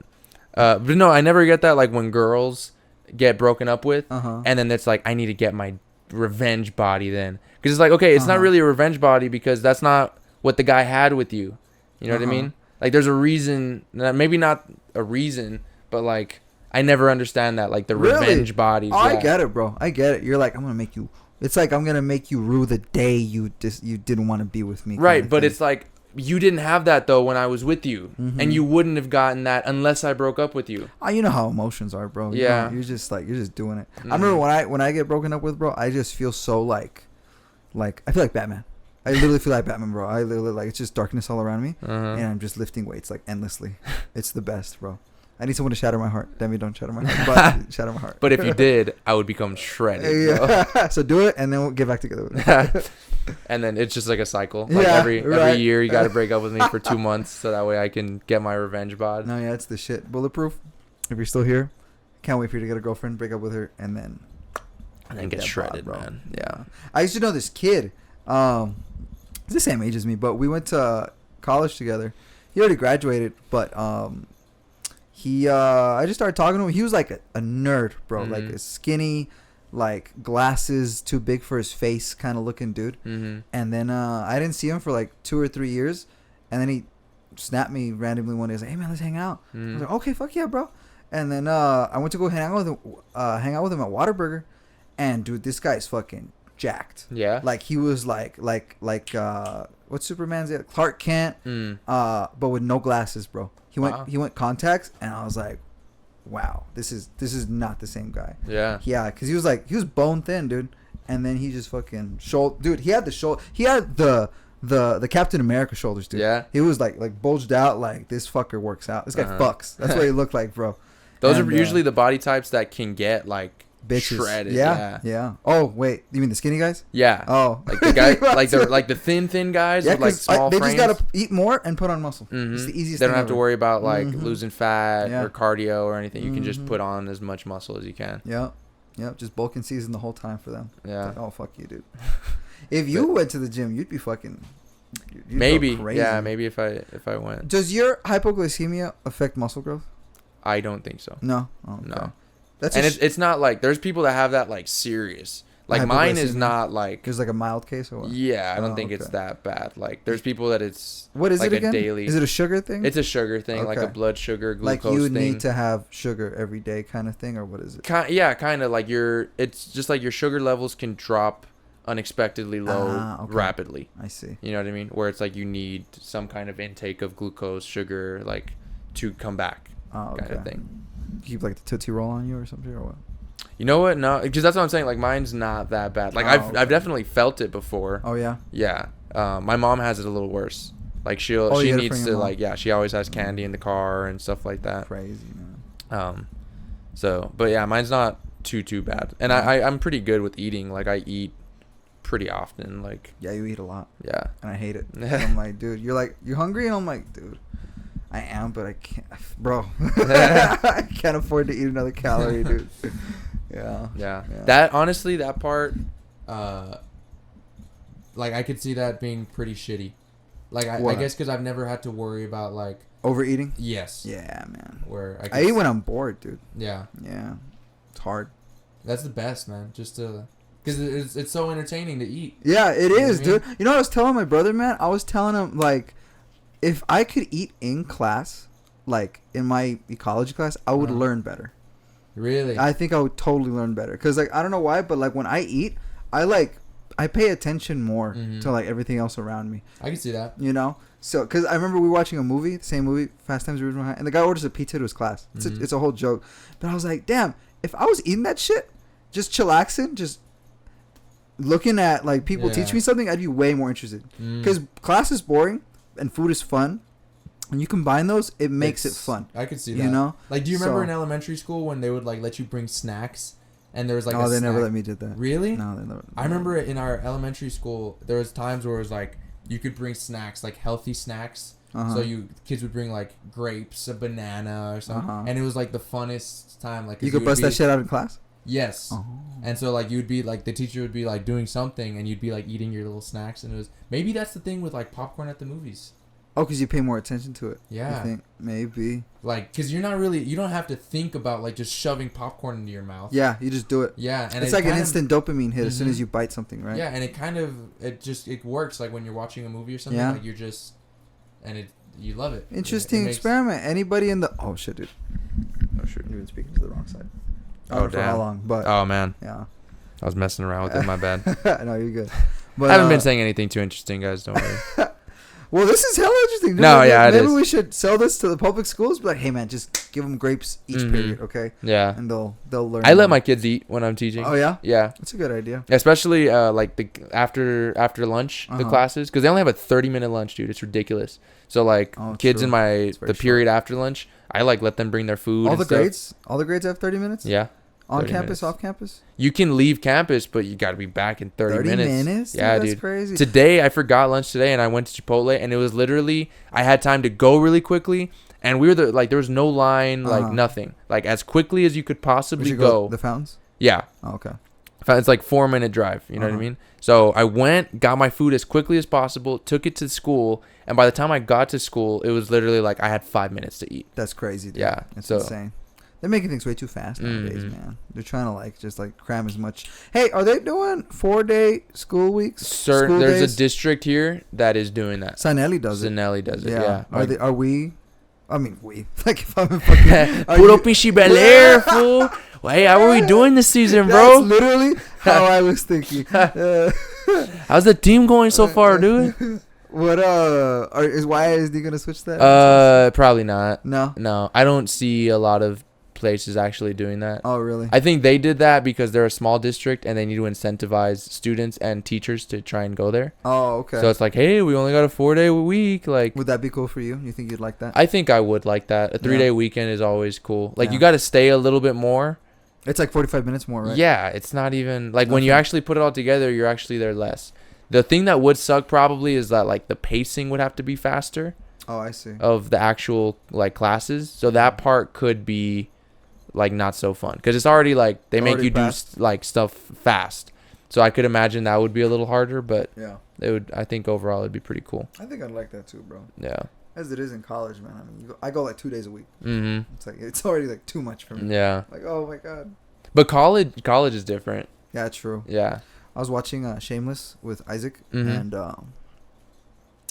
[SPEAKER 2] no, I never get that, like when girls get broken up with and then it's like, I need to get my revenge body then, because it's like, okay, it's not really a revenge body because that's not what the guy had with you. You know what I mean? Like, there's a reason, maybe not a reason, but like, I never understand that, like the revenge bodies.
[SPEAKER 1] Oh, yeah. I get it, bro. I get it. You're like, I'm gonna make you. It's like I'm gonna make you rue the day you didn't want to be with me.
[SPEAKER 2] Right, but it's like you didn't have that though when I was with you, and you wouldn't have gotten that unless I broke up with you.
[SPEAKER 1] You know how emotions are, bro. You know, you're just doing it. I remember when I get broken up with, bro, I just feel so like I feel like Batman. I literally feel like Batman, bro. I literally like, it's just darkness all around me, and I'm just lifting weights like endlessly. It's the best, bro. I need someone to shatter my heart. Demi, don't shatter my heart, but shatter my heart.
[SPEAKER 2] But if you did, I would become shredded. Bro.
[SPEAKER 1] So do it, and then we'll get back together with it.
[SPEAKER 2] And then it's just like a cycle. Like every year, you got to break up with me for 2 months, so that way I can get my revenge bod.
[SPEAKER 1] No, yeah, it's the shit. Bulletproof. If you're still here, can't wait for you to get a girlfriend, break up with her, and then
[SPEAKER 2] get shredded, bod, man. Yeah.
[SPEAKER 1] I used to know this kid. He's the same age as me, but we went to college together. He already graduated, but I just started talking to him. He was like a nerd, bro. Like a skinny, like glasses too big for his face kind of looking dude. And then I didn't see him for like 2 or 3 years, and then he snapped me randomly one day. He's like, hey man, let's hang out. I was like, okay, fuck yeah, bro. And then I went to go hang out with him at Whataburger, and dude, this guy's fucking jacked.
[SPEAKER 2] Yeah.
[SPEAKER 1] Like he was like what's Superman's name? Clark Kent, but with no glasses, bro. He went contacts, and I was like, wow, this is not the same guy.
[SPEAKER 2] Yeah.
[SPEAKER 1] Yeah, because he was bone thin, dude. And then he just fucking dude, he had the Captain America shoulders, dude.
[SPEAKER 2] Yeah.
[SPEAKER 1] He was like bulged out, like this fucker works out. This guy fucks. That's what he looked like, bro.
[SPEAKER 2] Those are usually the body types that can get like
[SPEAKER 1] bitches.
[SPEAKER 2] shredded.
[SPEAKER 1] Yeah. Oh wait, you mean the skinny guys?
[SPEAKER 2] Yeah.
[SPEAKER 1] Oh,
[SPEAKER 2] Like the guy, like the thin guys with like small
[SPEAKER 1] they
[SPEAKER 2] frames.
[SPEAKER 1] just gotta eat more and put on muscle. It's the easiest.
[SPEAKER 2] They don't
[SPEAKER 1] thing
[SPEAKER 2] have to
[SPEAKER 1] ever.
[SPEAKER 2] worry about like losing fat
[SPEAKER 1] Yeah.
[SPEAKER 2] or cardio or anything. You can just put on as much muscle as you can.
[SPEAKER 1] Yep. Just bulk in season the whole time for them.
[SPEAKER 2] Yeah.
[SPEAKER 1] Like, oh fuck you, dude. If you went to the gym, you'd be fucking. You'd
[SPEAKER 2] Maybe.
[SPEAKER 1] go crazy.
[SPEAKER 2] Yeah. Maybe if I went.
[SPEAKER 1] Does your hypoglycemia affect muscle growth?
[SPEAKER 2] I don't think so.
[SPEAKER 1] No. Oh, okay.
[SPEAKER 2] No.
[SPEAKER 1] That's
[SPEAKER 2] And it's not like there's people that have that like serious. Like mine is
[SPEAKER 1] Hypoglycemia?
[SPEAKER 2] not like.
[SPEAKER 1] There's like a mild case or what?
[SPEAKER 2] Yeah, I don't
[SPEAKER 1] Oh,
[SPEAKER 2] think it's
[SPEAKER 1] okay.
[SPEAKER 2] that bad. Like there's people that it's.
[SPEAKER 1] What is
[SPEAKER 2] like
[SPEAKER 1] it again?
[SPEAKER 2] A daily.
[SPEAKER 1] Is it a sugar thing?
[SPEAKER 2] It's a sugar thing, like a
[SPEAKER 1] Okay.
[SPEAKER 2] blood sugar glucose
[SPEAKER 1] like you would
[SPEAKER 2] thing.
[SPEAKER 1] need to have sugar every day kind of thing, or what is it?
[SPEAKER 2] Yeah, kind of like it's just like your sugar levels can drop unexpectedly low
[SPEAKER 1] Okay.
[SPEAKER 2] rapidly.
[SPEAKER 1] I see.
[SPEAKER 2] You know what I mean? Where it's like you need some kind of intake of glucose, sugar, like to come back,
[SPEAKER 1] Oh, okay.
[SPEAKER 2] kind of thing.
[SPEAKER 1] Keep like the Tootsie Roll on you or something, or what?
[SPEAKER 2] You know what? No, because that's what I'm saying. Like mine's not that bad. Like
[SPEAKER 1] Oh, okay.
[SPEAKER 2] I've definitely felt it before.
[SPEAKER 1] Oh yeah.
[SPEAKER 2] Yeah. My mom has it a little worse. Like she
[SPEAKER 1] You
[SPEAKER 2] needs
[SPEAKER 1] get it from
[SPEAKER 2] to
[SPEAKER 1] your mom?
[SPEAKER 2] like she always has candy in the car and stuff like that.
[SPEAKER 1] Crazy man.
[SPEAKER 2] So but yeah, mine's not too bad. And I'm pretty good with eating. Like I eat pretty often. Like
[SPEAKER 1] Yeah, you eat a lot,
[SPEAKER 2] yeah.
[SPEAKER 1] and I hate it. And I'm like, dude, you're like, you hungry? And I'm like, dude, I am, but I can't, bro. I can't afford to eat another calorie, dude. Yeah.
[SPEAKER 2] That honestly, that part, like I could see that being pretty shitty. Like I guess because I've never had to worry about like
[SPEAKER 1] Overeating?
[SPEAKER 2] yes.
[SPEAKER 1] Yeah, man.
[SPEAKER 2] Where
[SPEAKER 1] I eat when I'm bored, dude.
[SPEAKER 2] yeah.
[SPEAKER 1] Yeah. It's hard.
[SPEAKER 2] That's the best, man. Just to because it's so entertaining to eat.
[SPEAKER 1] Yeah, it
[SPEAKER 2] You know
[SPEAKER 1] is,
[SPEAKER 2] what I mean?
[SPEAKER 1] dude. You know what I was telling my brother, man? I was telling him, like, if I could eat in class, like, in my ecology class, I would learn better.
[SPEAKER 2] Really?
[SPEAKER 1] I think I would totally learn better. Because, like, I don't know why, but, like, when I eat, I pay attention more to, like, everything else around me.
[SPEAKER 2] I can see that.
[SPEAKER 1] You know? So, because I remember we were watching a movie, the same movie, Fast Times at Ridgemont High, and the guy orders a pizza to his class. It's a whole joke. But I was like, damn, if I was eating that shit, just chillaxing, just looking at, like, people teach me something, I'd be way more interested. Because class is boring and food is fun. When you combine those, it makes it fun.
[SPEAKER 2] I could see that.
[SPEAKER 1] You know?
[SPEAKER 2] Like, do you remember in elementary school when they would, like, let you bring snacks? And there was, like,
[SPEAKER 1] they never let me do that.
[SPEAKER 2] Really?
[SPEAKER 1] No, they never.
[SPEAKER 2] I remember in our elementary school, there was times where it was, like, you could bring snacks, like, healthy snacks. So kids would bring, like, grapes, a banana or something. And it was, like, the funnest time. Like,
[SPEAKER 1] you could bust that shit out in class?
[SPEAKER 2] Yes.
[SPEAKER 1] Oh.
[SPEAKER 2] And so, like, you'd be, like, the teacher would be, like, doing something, and you'd be, like, eating your little snacks. And it was, maybe that's the thing with, like, popcorn at the movies.
[SPEAKER 1] Oh, because you pay more attention to it.
[SPEAKER 2] Yeah.
[SPEAKER 1] I think maybe.
[SPEAKER 2] Like, because you're not really, you don't have to think about, like, just shoving popcorn into your mouth.
[SPEAKER 1] Yeah, you just do it.
[SPEAKER 2] Yeah. And
[SPEAKER 1] it's like an instant dopamine hit as soon as you bite something, right?
[SPEAKER 2] Yeah, and it kind of, it works, like, when you're watching a movie or something.
[SPEAKER 1] Yeah.
[SPEAKER 2] Like, you're just, and you love it.
[SPEAKER 1] Interesting experiment. Anybody in the... Oh, shit, dude. Oh, shit. You've been speaking to the wrong side. I don't know for how long, but...
[SPEAKER 2] Oh, man.
[SPEAKER 1] Yeah.
[SPEAKER 2] I was messing around with it. My bad.
[SPEAKER 1] No, you're good. But,
[SPEAKER 2] I haven't been saying anything too interesting, guys. Don't worry.
[SPEAKER 1] Well, this is hella interesting. Dude.
[SPEAKER 2] No,
[SPEAKER 1] maybe
[SPEAKER 2] is.
[SPEAKER 1] we should sell this to the public schools. Be like, hey, man, just give them grapes each period, okay?
[SPEAKER 2] Yeah.
[SPEAKER 1] And they'll learn.
[SPEAKER 2] I let my kids eat when I'm teaching.
[SPEAKER 1] Oh, yeah?
[SPEAKER 2] Yeah.
[SPEAKER 1] That's a good idea.
[SPEAKER 2] Especially like the after lunch the classes, because they only have a 30-minute lunch, dude. It's ridiculous. So like kids in the period after lunch, I like let them bring their food.
[SPEAKER 1] All the grades have 30 minutes.
[SPEAKER 2] Yeah.
[SPEAKER 1] On campus,
[SPEAKER 2] minutes.
[SPEAKER 1] off campus?
[SPEAKER 2] You can leave campus, but you got to be back in 30 minutes.
[SPEAKER 1] 30 minutes?
[SPEAKER 2] Yeah,
[SPEAKER 1] That's
[SPEAKER 2] dude.
[SPEAKER 1] crazy.
[SPEAKER 2] Today, I forgot lunch today, and I went to Chipotle, and it was literally, I had time to go really quickly, and we were there was no line, like nothing. Like, as quickly as you could possibly go.
[SPEAKER 1] The fountains?
[SPEAKER 2] Yeah.
[SPEAKER 1] Oh, okay.
[SPEAKER 2] It's like 4-minute drive, you know what I mean? So I went, got my food as quickly as possible, took it to school, and by the time I got to school, it was literally like I had 5 minutes to eat.
[SPEAKER 1] That's crazy, dude.
[SPEAKER 2] Yeah.
[SPEAKER 1] That's insane. They're making things way too fast nowadays, man. They're trying to just cram as much. Hey, are they doing 4-day school weeks?
[SPEAKER 2] There's a district here that is doing that.
[SPEAKER 1] Sinelli does it.
[SPEAKER 2] Sinelli does it. Yeah.
[SPEAKER 1] Are we? I mean, we. Like if I'm fucking.
[SPEAKER 2] Puro pinche Bel Air, fool. Well, hey, how are we doing this season,
[SPEAKER 1] That's
[SPEAKER 2] bro?
[SPEAKER 1] literally how I was thinking.
[SPEAKER 2] How's the team going so far, dude?
[SPEAKER 1] What is YSD gonna switch that?
[SPEAKER 2] Probably not.
[SPEAKER 1] No.
[SPEAKER 2] I don't see a lot of places actually doing that.
[SPEAKER 1] Oh, really?
[SPEAKER 2] I think they did that because they're a small district and they need to incentivize students and teachers to try and go there.
[SPEAKER 1] Oh, okay.
[SPEAKER 2] So it's like, hey, we only got a 4-day week. Like,
[SPEAKER 1] would that be cool for you? You think you'd like that?
[SPEAKER 2] I think I would like that. A 3-day weekend is always cool. Like,
[SPEAKER 1] Yeah.
[SPEAKER 2] you got to stay a little bit more
[SPEAKER 1] It's like 45 minutes more, right?
[SPEAKER 2] Yeah, it's not even like when you actually put it all together, you're actually there less. The thing that would suck probably is that like the pacing would have to be faster.
[SPEAKER 1] Oh, I see.
[SPEAKER 2] Of the actual like classes, so that part could be like not so fun because it's already like they make you do like stuff fast. So I could imagine that would be a little harder, but
[SPEAKER 1] yeah,
[SPEAKER 2] it would. I think overall it'd be pretty cool.
[SPEAKER 1] I think I'd like that too, bro.
[SPEAKER 2] Yeah.
[SPEAKER 1] As it is in college, man. I mean, I go like 2 days a week.
[SPEAKER 2] Mm-hmm.
[SPEAKER 1] It's like it's already like too much for me.
[SPEAKER 2] Yeah.
[SPEAKER 1] Like, oh my god.
[SPEAKER 2] But college is different.
[SPEAKER 1] Yeah, true.
[SPEAKER 2] Yeah.
[SPEAKER 1] I was watching Shameless with Isaac,
[SPEAKER 2] Mm-hmm.
[SPEAKER 1] and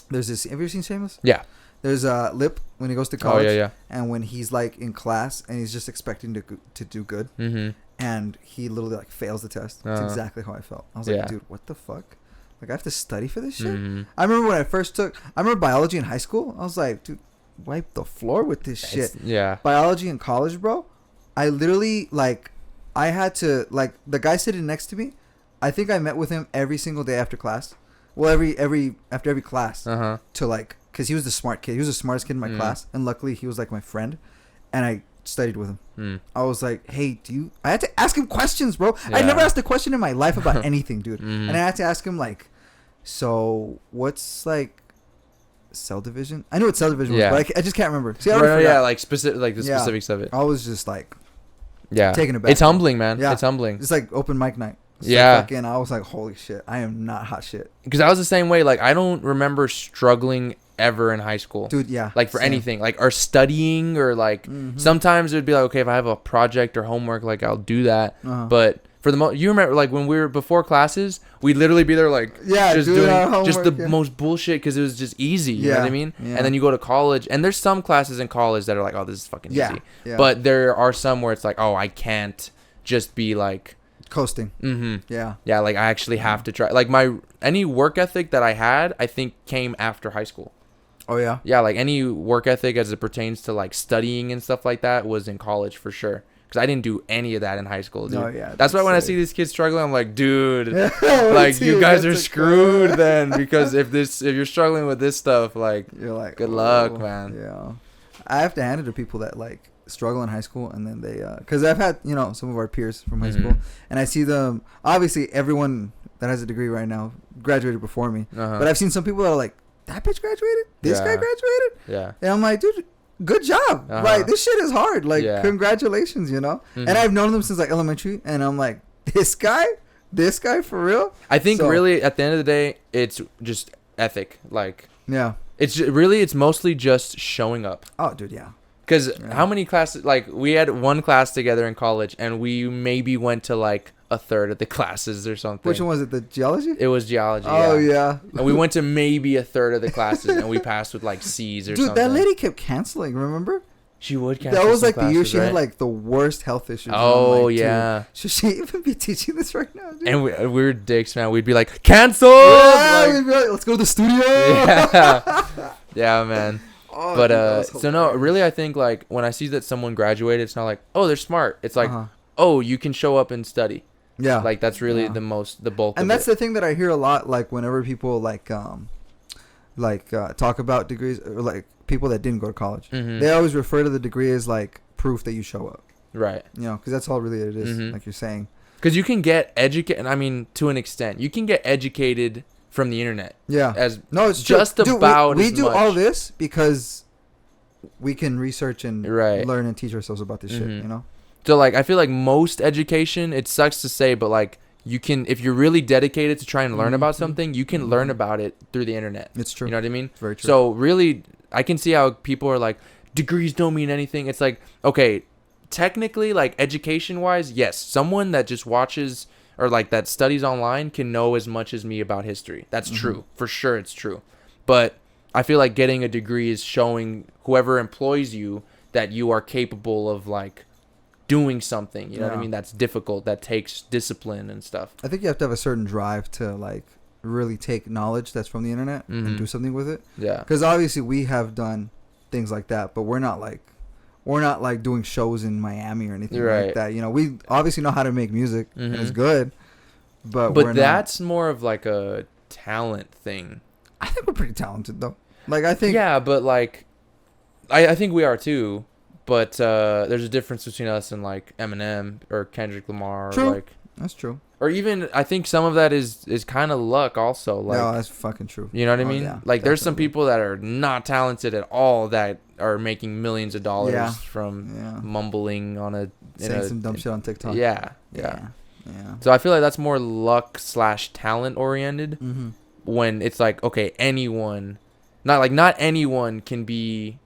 [SPEAKER 1] there's this. Have you ever seen Shameless?
[SPEAKER 2] Yeah.
[SPEAKER 1] There's Lip when he goes to college.
[SPEAKER 2] Oh yeah.
[SPEAKER 1] And when he's like in class and he's just expecting to do good,
[SPEAKER 2] Mm-hmm.
[SPEAKER 1] and he literally like fails the test. That's exactly how I felt. I was like, dude, what the fuck? Like I have to study for this shit.
[SPEAKER 2] Mm-hmm.
[SPEAKER 1] I remember when I remember biology in high school. I was like, dude, wipe the floor with this shit.
[SPEAKER 2] Yeah.
[SPEAKER 1] Biology in college, bro. I literally like, I had to like the guy sitting next to me. I think I met with him every single day after class. Well, after every class to like, cause he was the smart kid. He was the smartest kid in my class, and luckily he was like my friend, and I studied with him. I was like, hey, I had to ask him questions, bro. Yeah. I never asked a question in my life about anything, dude. And I had to ask him like, so what's like cell division? I know what cell division was, but I just can't remember. See, I
[SPEAKER 2] right, yeah, like specific, like the specifics of it.
[SPEAKER 1] I was just like,
[SPEAKER 2] taken
[SPEAKER 1] aback.
[SPEAKER 2] It's humbling, man. Yeah. It's humbling.
[SPEAKER 1] It's like open mic night. So I was like, holy shit, I am not hot shit.
[SPEAKER 2] Because I was the same way. Like, I don't remember struggling ever in high school.
[SPEAKER 1] Dude, yeah.
[SPEAKER 2] Like, for anything. Like, or studying or, like, sometimes it would be like, okay, if I have a project or homework, like, I'll do that. But for the most, you remember, like, when we were before classes, we'd literally be there, like, just doing homework, just the most bullshit because it was just easy. You know what I mean? Yeah. And then you go to college, and there's some classes in college that are like, oh, this is fucking easy. Yeah. But there are some where it's like, oh, I can't just be, like,
[SPEAKER 1] coasting. Yeah,
[SPEAKER 2] like I actually have to try. Like any work ethic that I had, I think came after high school.
[SPEAKER 1] Oh yeah,
[SPEAKER 2] like any work ethic as it pertains to like studying and stuff like that was in college for sure, because I didn't do any of that in high school, dude. Oh yeah, that's why when I see these kids struggling, I'm like, dude, like you guys are screwed then, because if you're struggling with this stuff, like you're like, good luck, man.
[SPEAKER 1] Yeah, I have to hand it to people that like struggle in high school, and then they because I've had some of our peers from high school, and I see them. Obviously everyone that has a degree right now graduated before me, but I've seen some people that are like, that bitch graduated, this guy graduated, and I'm like, dude, good job. Like, this shit is hard, like, congratulations, and I've known them since like elementary, and I'm like, this guy for real.
[SPEAKER 2] I think really at the end of the day, it's just ethic. Like, it's mostly just showing up.
[SPEAKER 1] Oh dude, yeah.
[SPEAKER 2] Because how many classes, like, we had one class together in college, and we maybe went to, like, a third of the classes or something.
[SPEAKER 1] Which one was it, the geology?
[SPEAKER 2] It was geology,
[SPEAKER 1] Oh, yeah.
[SPEAKER 2] And we went to maybe a third of the classes, and we passed with, like, C's or something.
[SPEAKER 1] Dude, that lady kept canceling, remember?
[SPEAKER 2] She would cancel.
[SPEAKER 1] That was, like,
[SPEAKER 2] classes,
[SPEAKER 1] the year she had, like, the worst health issues. Oh, like, yeah. Should she even be teaching this right now, dude?
[SPEAKER 2] And we were dicks, man. We'd be like, cancel!
[SPEAKER 1] Yeah, we'd be like, let's go to the studio!
[SPEAKER 2] Yeah, man. Oh, but dude, so no, really, I think like when I see that someone graduated, it's not like, oh, they're smart. It's like, oh, you can show up and study. Yeah, like that's really the bulk.
[SPEAKER 1] And that's the thing that I hear a lot, like whenever people talk about degrees, or like people that didn't go to college, they always refer to the degree as like proof that you show up. Right. Because that's all really it is, like you're saying.
[SPEAKER 2] Because you can get educated. I mean, to an extent, you can get educated from the internet. Yeah.
[SPEAKER 1] It's
[SPEAKER 2] just
[SPEAKER 1] true.
[SPEAKER 2] about
[SPEAKER 1] we do all this because we can research and learn and teach ourselves about this shit,
[SPEAKER 2] So like I feel like most education, it sucks to say, but like you can, if you're really dedicated to try and learn about something, you can learn about it through the internet.
[SPEAKER 1] It's true.
[SPEAKER 2] You know what I mean?
[SPEAKER 1] Very true.
[SPEAKER 2] So really, I can see how people are like, degrees don't mean anything. It's like, okay, technically, like education wise, yes, someone that just watches or like that studies online can know as much as me about history. That's true. For sure, it's true. But I feel like getting a degree is showing whoever employs you that you are capable of like doing something. You know what I mean? That's difficult. That takes discipline and stuff.
[SPEAKER 1] I think you have to have a certain drive to like really take knowledge that's from the internet and do something with it. Yeah. Because obviously we have done things like that, but we're not like doing shows in Miami or anything like that. We obviously know how to make music and it's good, but
[SPEAKER 2] that's more of like a talent thing.
[SPEAKER 1] I think we're pretty talented though. Like I think
[SPEAKER 2] but like I think we are too. But there's a difference between us and like Eminem or Kendrick Lamar.
[SPEAKER 1] True.
[SPEAKER 2] Or like,
[SPEAKER 1] That's true.
[SPEAKER 2] or even I think some of that is kind of luck also. Like,
[SPEAKER 1] No, that's fucking true.
[SPEAKER 2] you know what I mean?
[SPEAKER 1] Yeah,
[SPEAKER 2] like there's some
[SPEAKER 1] definitely.
[SPEAKER 2] people that are not talented at all that are making millions of dollars
[SPEAKER 1] Yeah.
[SPEAKER 2] from
[SPEAKER 1] Yeah.
[SPEAKER 2] mumbling on
[SPEAKER 1] Saying some dumb shit on TikTok.
[SPEAKER 2] Yeah.
[SPEAKER 1] Yeah.
[SPEAKER 2] So I feel like that's more luck / talent oriented.
[SPEAKER 1] Mm-hmm.
[SPEAKER 2] When it's like, okay, not anyone can be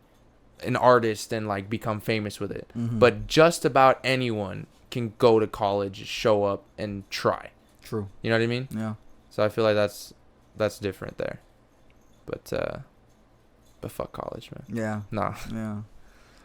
[SPEAKER 2] an artist and like become famous with it,
[SPEAKER 1] Mm-hmm.
[SPEAKER 2] but just about anyone can go to college, show up, and try.
[SPEAKER 1] True.
[SPEAKER 2] You know what I mean?
[SPEAKER 1] Yeah.
[SPEAKER 2] So I feel like that's different there. But fuck college, man.
[SPEAKER 1] Yeah.
[SPEAKER 2] Nah,
[SPEAKER 1] Yeah.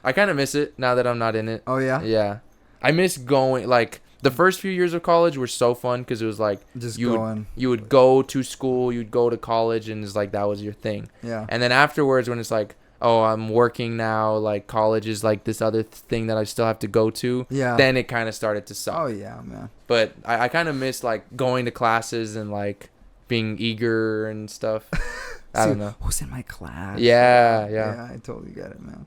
[SPEAKER 2] I kind of miss it now that I'm not in it.
[SPEAKER 1] Oh yeah.
[SPEAKER 2] Yeah, I miss going. Like the first few years of college were so fun because it was like
[SPEAKER 1] Just
[SPEAKER 2] you
[SPEAKER 1] going.
[SPEAKER 2] you would go to school, you'd go to college, and it's like that was your thing.
[SPEAKER 1] Yeah.
[SPEAKER 2] And then afterwards, when it's like, oh, I'm working now, like college is like this other thing that I still have to go to.
[SPEAKER 1] Yeah.
[SPEAKER 2] Then it kind of started to suck.
[SPEAKER 1] Oh yeah, man.
[SPEAKER 2] But I kind of miss like going to classes and like being eager and stuff. I
[SPEAKER 1] See,
[SPEAKER 2] don't know.
[SPEAKER 1] who's in my class?
[SPEAKER 2] Yeah.
[SPEAKER 1] Yeah, I totally get it, man.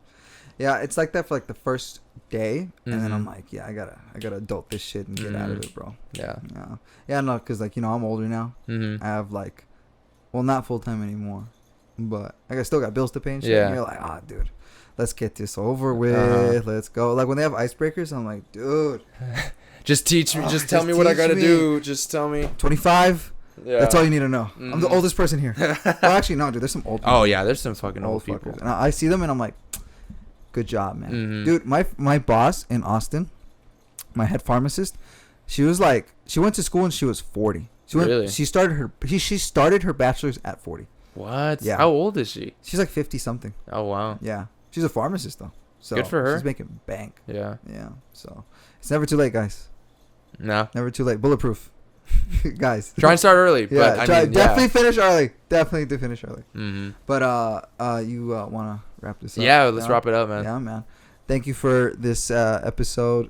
[SPEAKER 1] Yeah, it's like that for like the first day, and then I'm like, yeah, I gotta adult this shit and get out of it, bro.
[SPEAKER 2] Yeah.
[SPEAKER 1] Yeah, no, cause like I'm older now.
[SPEAKER 2] Mm-hmm.
[SPEAKER 1] I have like, well, not full time anymore, but like I still got bills to pay and shit.
[SPEAKER 2] Yeah.
[SPEAKER 1] And you're like, dude, let's get this over with. Let's go. Like when they have icebreakers, I'm like, dude,
[SPEAKER 2] Just teach me. Just tell
[SPEAKER 1] just
[SPEAKER 2] me what I
[SPEAKER 1] teach
[SPEAKER 2] gotta
[SPEAKER 1] me.
[SPEAKER 2] do. Just tell me.
[SPEAKER 1] 25.
[SPEAKER 2] Yeah.
[SPEAKER 1] That's all you need to know. I'm the
[SPEAKER 2] Mhm.
[SPEAKER 1] oldest person here. Well, actually, no, dude. There's some old.
[SPEAKER 2] Oh yeah, there's some fucking old people.
[SPEAKER 1] fuckers. And I see them and I'm like, good job, man.
[SPEAKER 2] Mhm.
[SPEAKER 1] Dude, my boss in Austin, my head pharmacist, she was like, she went to school and she was 40.
[SPEAKER 2] Really?
[SPEAKER 1] She started her bachelor's at 40.
[SPEAKER 2] What?
[SPEAKER 1] Yeah.
[SPEAKER 2] How old is she?
[SPEAKER 1] She's like 50 something.
[SPEAKER 2] Oh wow.
[SPEAKER 1] Yeah. She's a pharmacist though. So
[SPEAKER 2] Good for her.
[SPEAKER 1] She's making bank.
[SPEAKER 2] Yeah.
[SPEAKER 1] Yeah. So it's never too late, guys.
[SPEAKER 2] No.
[SPEAKER 1] Never too late. Bulletproof. Guys.
[SPEAKER 2] Try and start early.
[SPEAKER 1] Yeah,
[SPEAKER 2] But I mean,
[SPEAKER 1] definitely finish early. Definitely do finish early.
[SPEAKER 2] Mm-hmm.
[SPEAKER 1] But you want to wrap this up?
[SPEAKER 2] Yeah. Let's wrap it up, man.
[SPEAKER 1] Yeah, man. Thank you for this episode.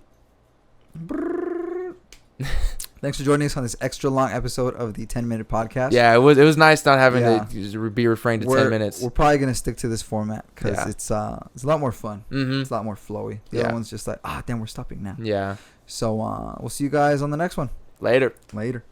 [SPEAKER 1] Thanks for joining us on this extra long episode of the 10-minute podcast.
[SPEAKER 2] Yeah, it was nice not having
[SPEAKER 1] Yeah.
[SPEAKER 2] to be refrained to 10 minutes.
[SPEAKER 1] We're probably gonna stick to this format because
[SPEAKER 2] Yeah.
[SPEAKER 1] it's a lot more fun.
[SPEAKER 2] Mm-hmm.
[SPEAKER 1] It's a lot more flowy. The
[SPEAKER 2] Yeah.
[SPEAKER 1] other one's just like, damn, we're stopping now.
[SPEAKER 2] Yeah.
[SPEAKER 1] So we'll see you guys on the next one.
[SPEAKER 2] Later.
[SPEAKER 1] Later.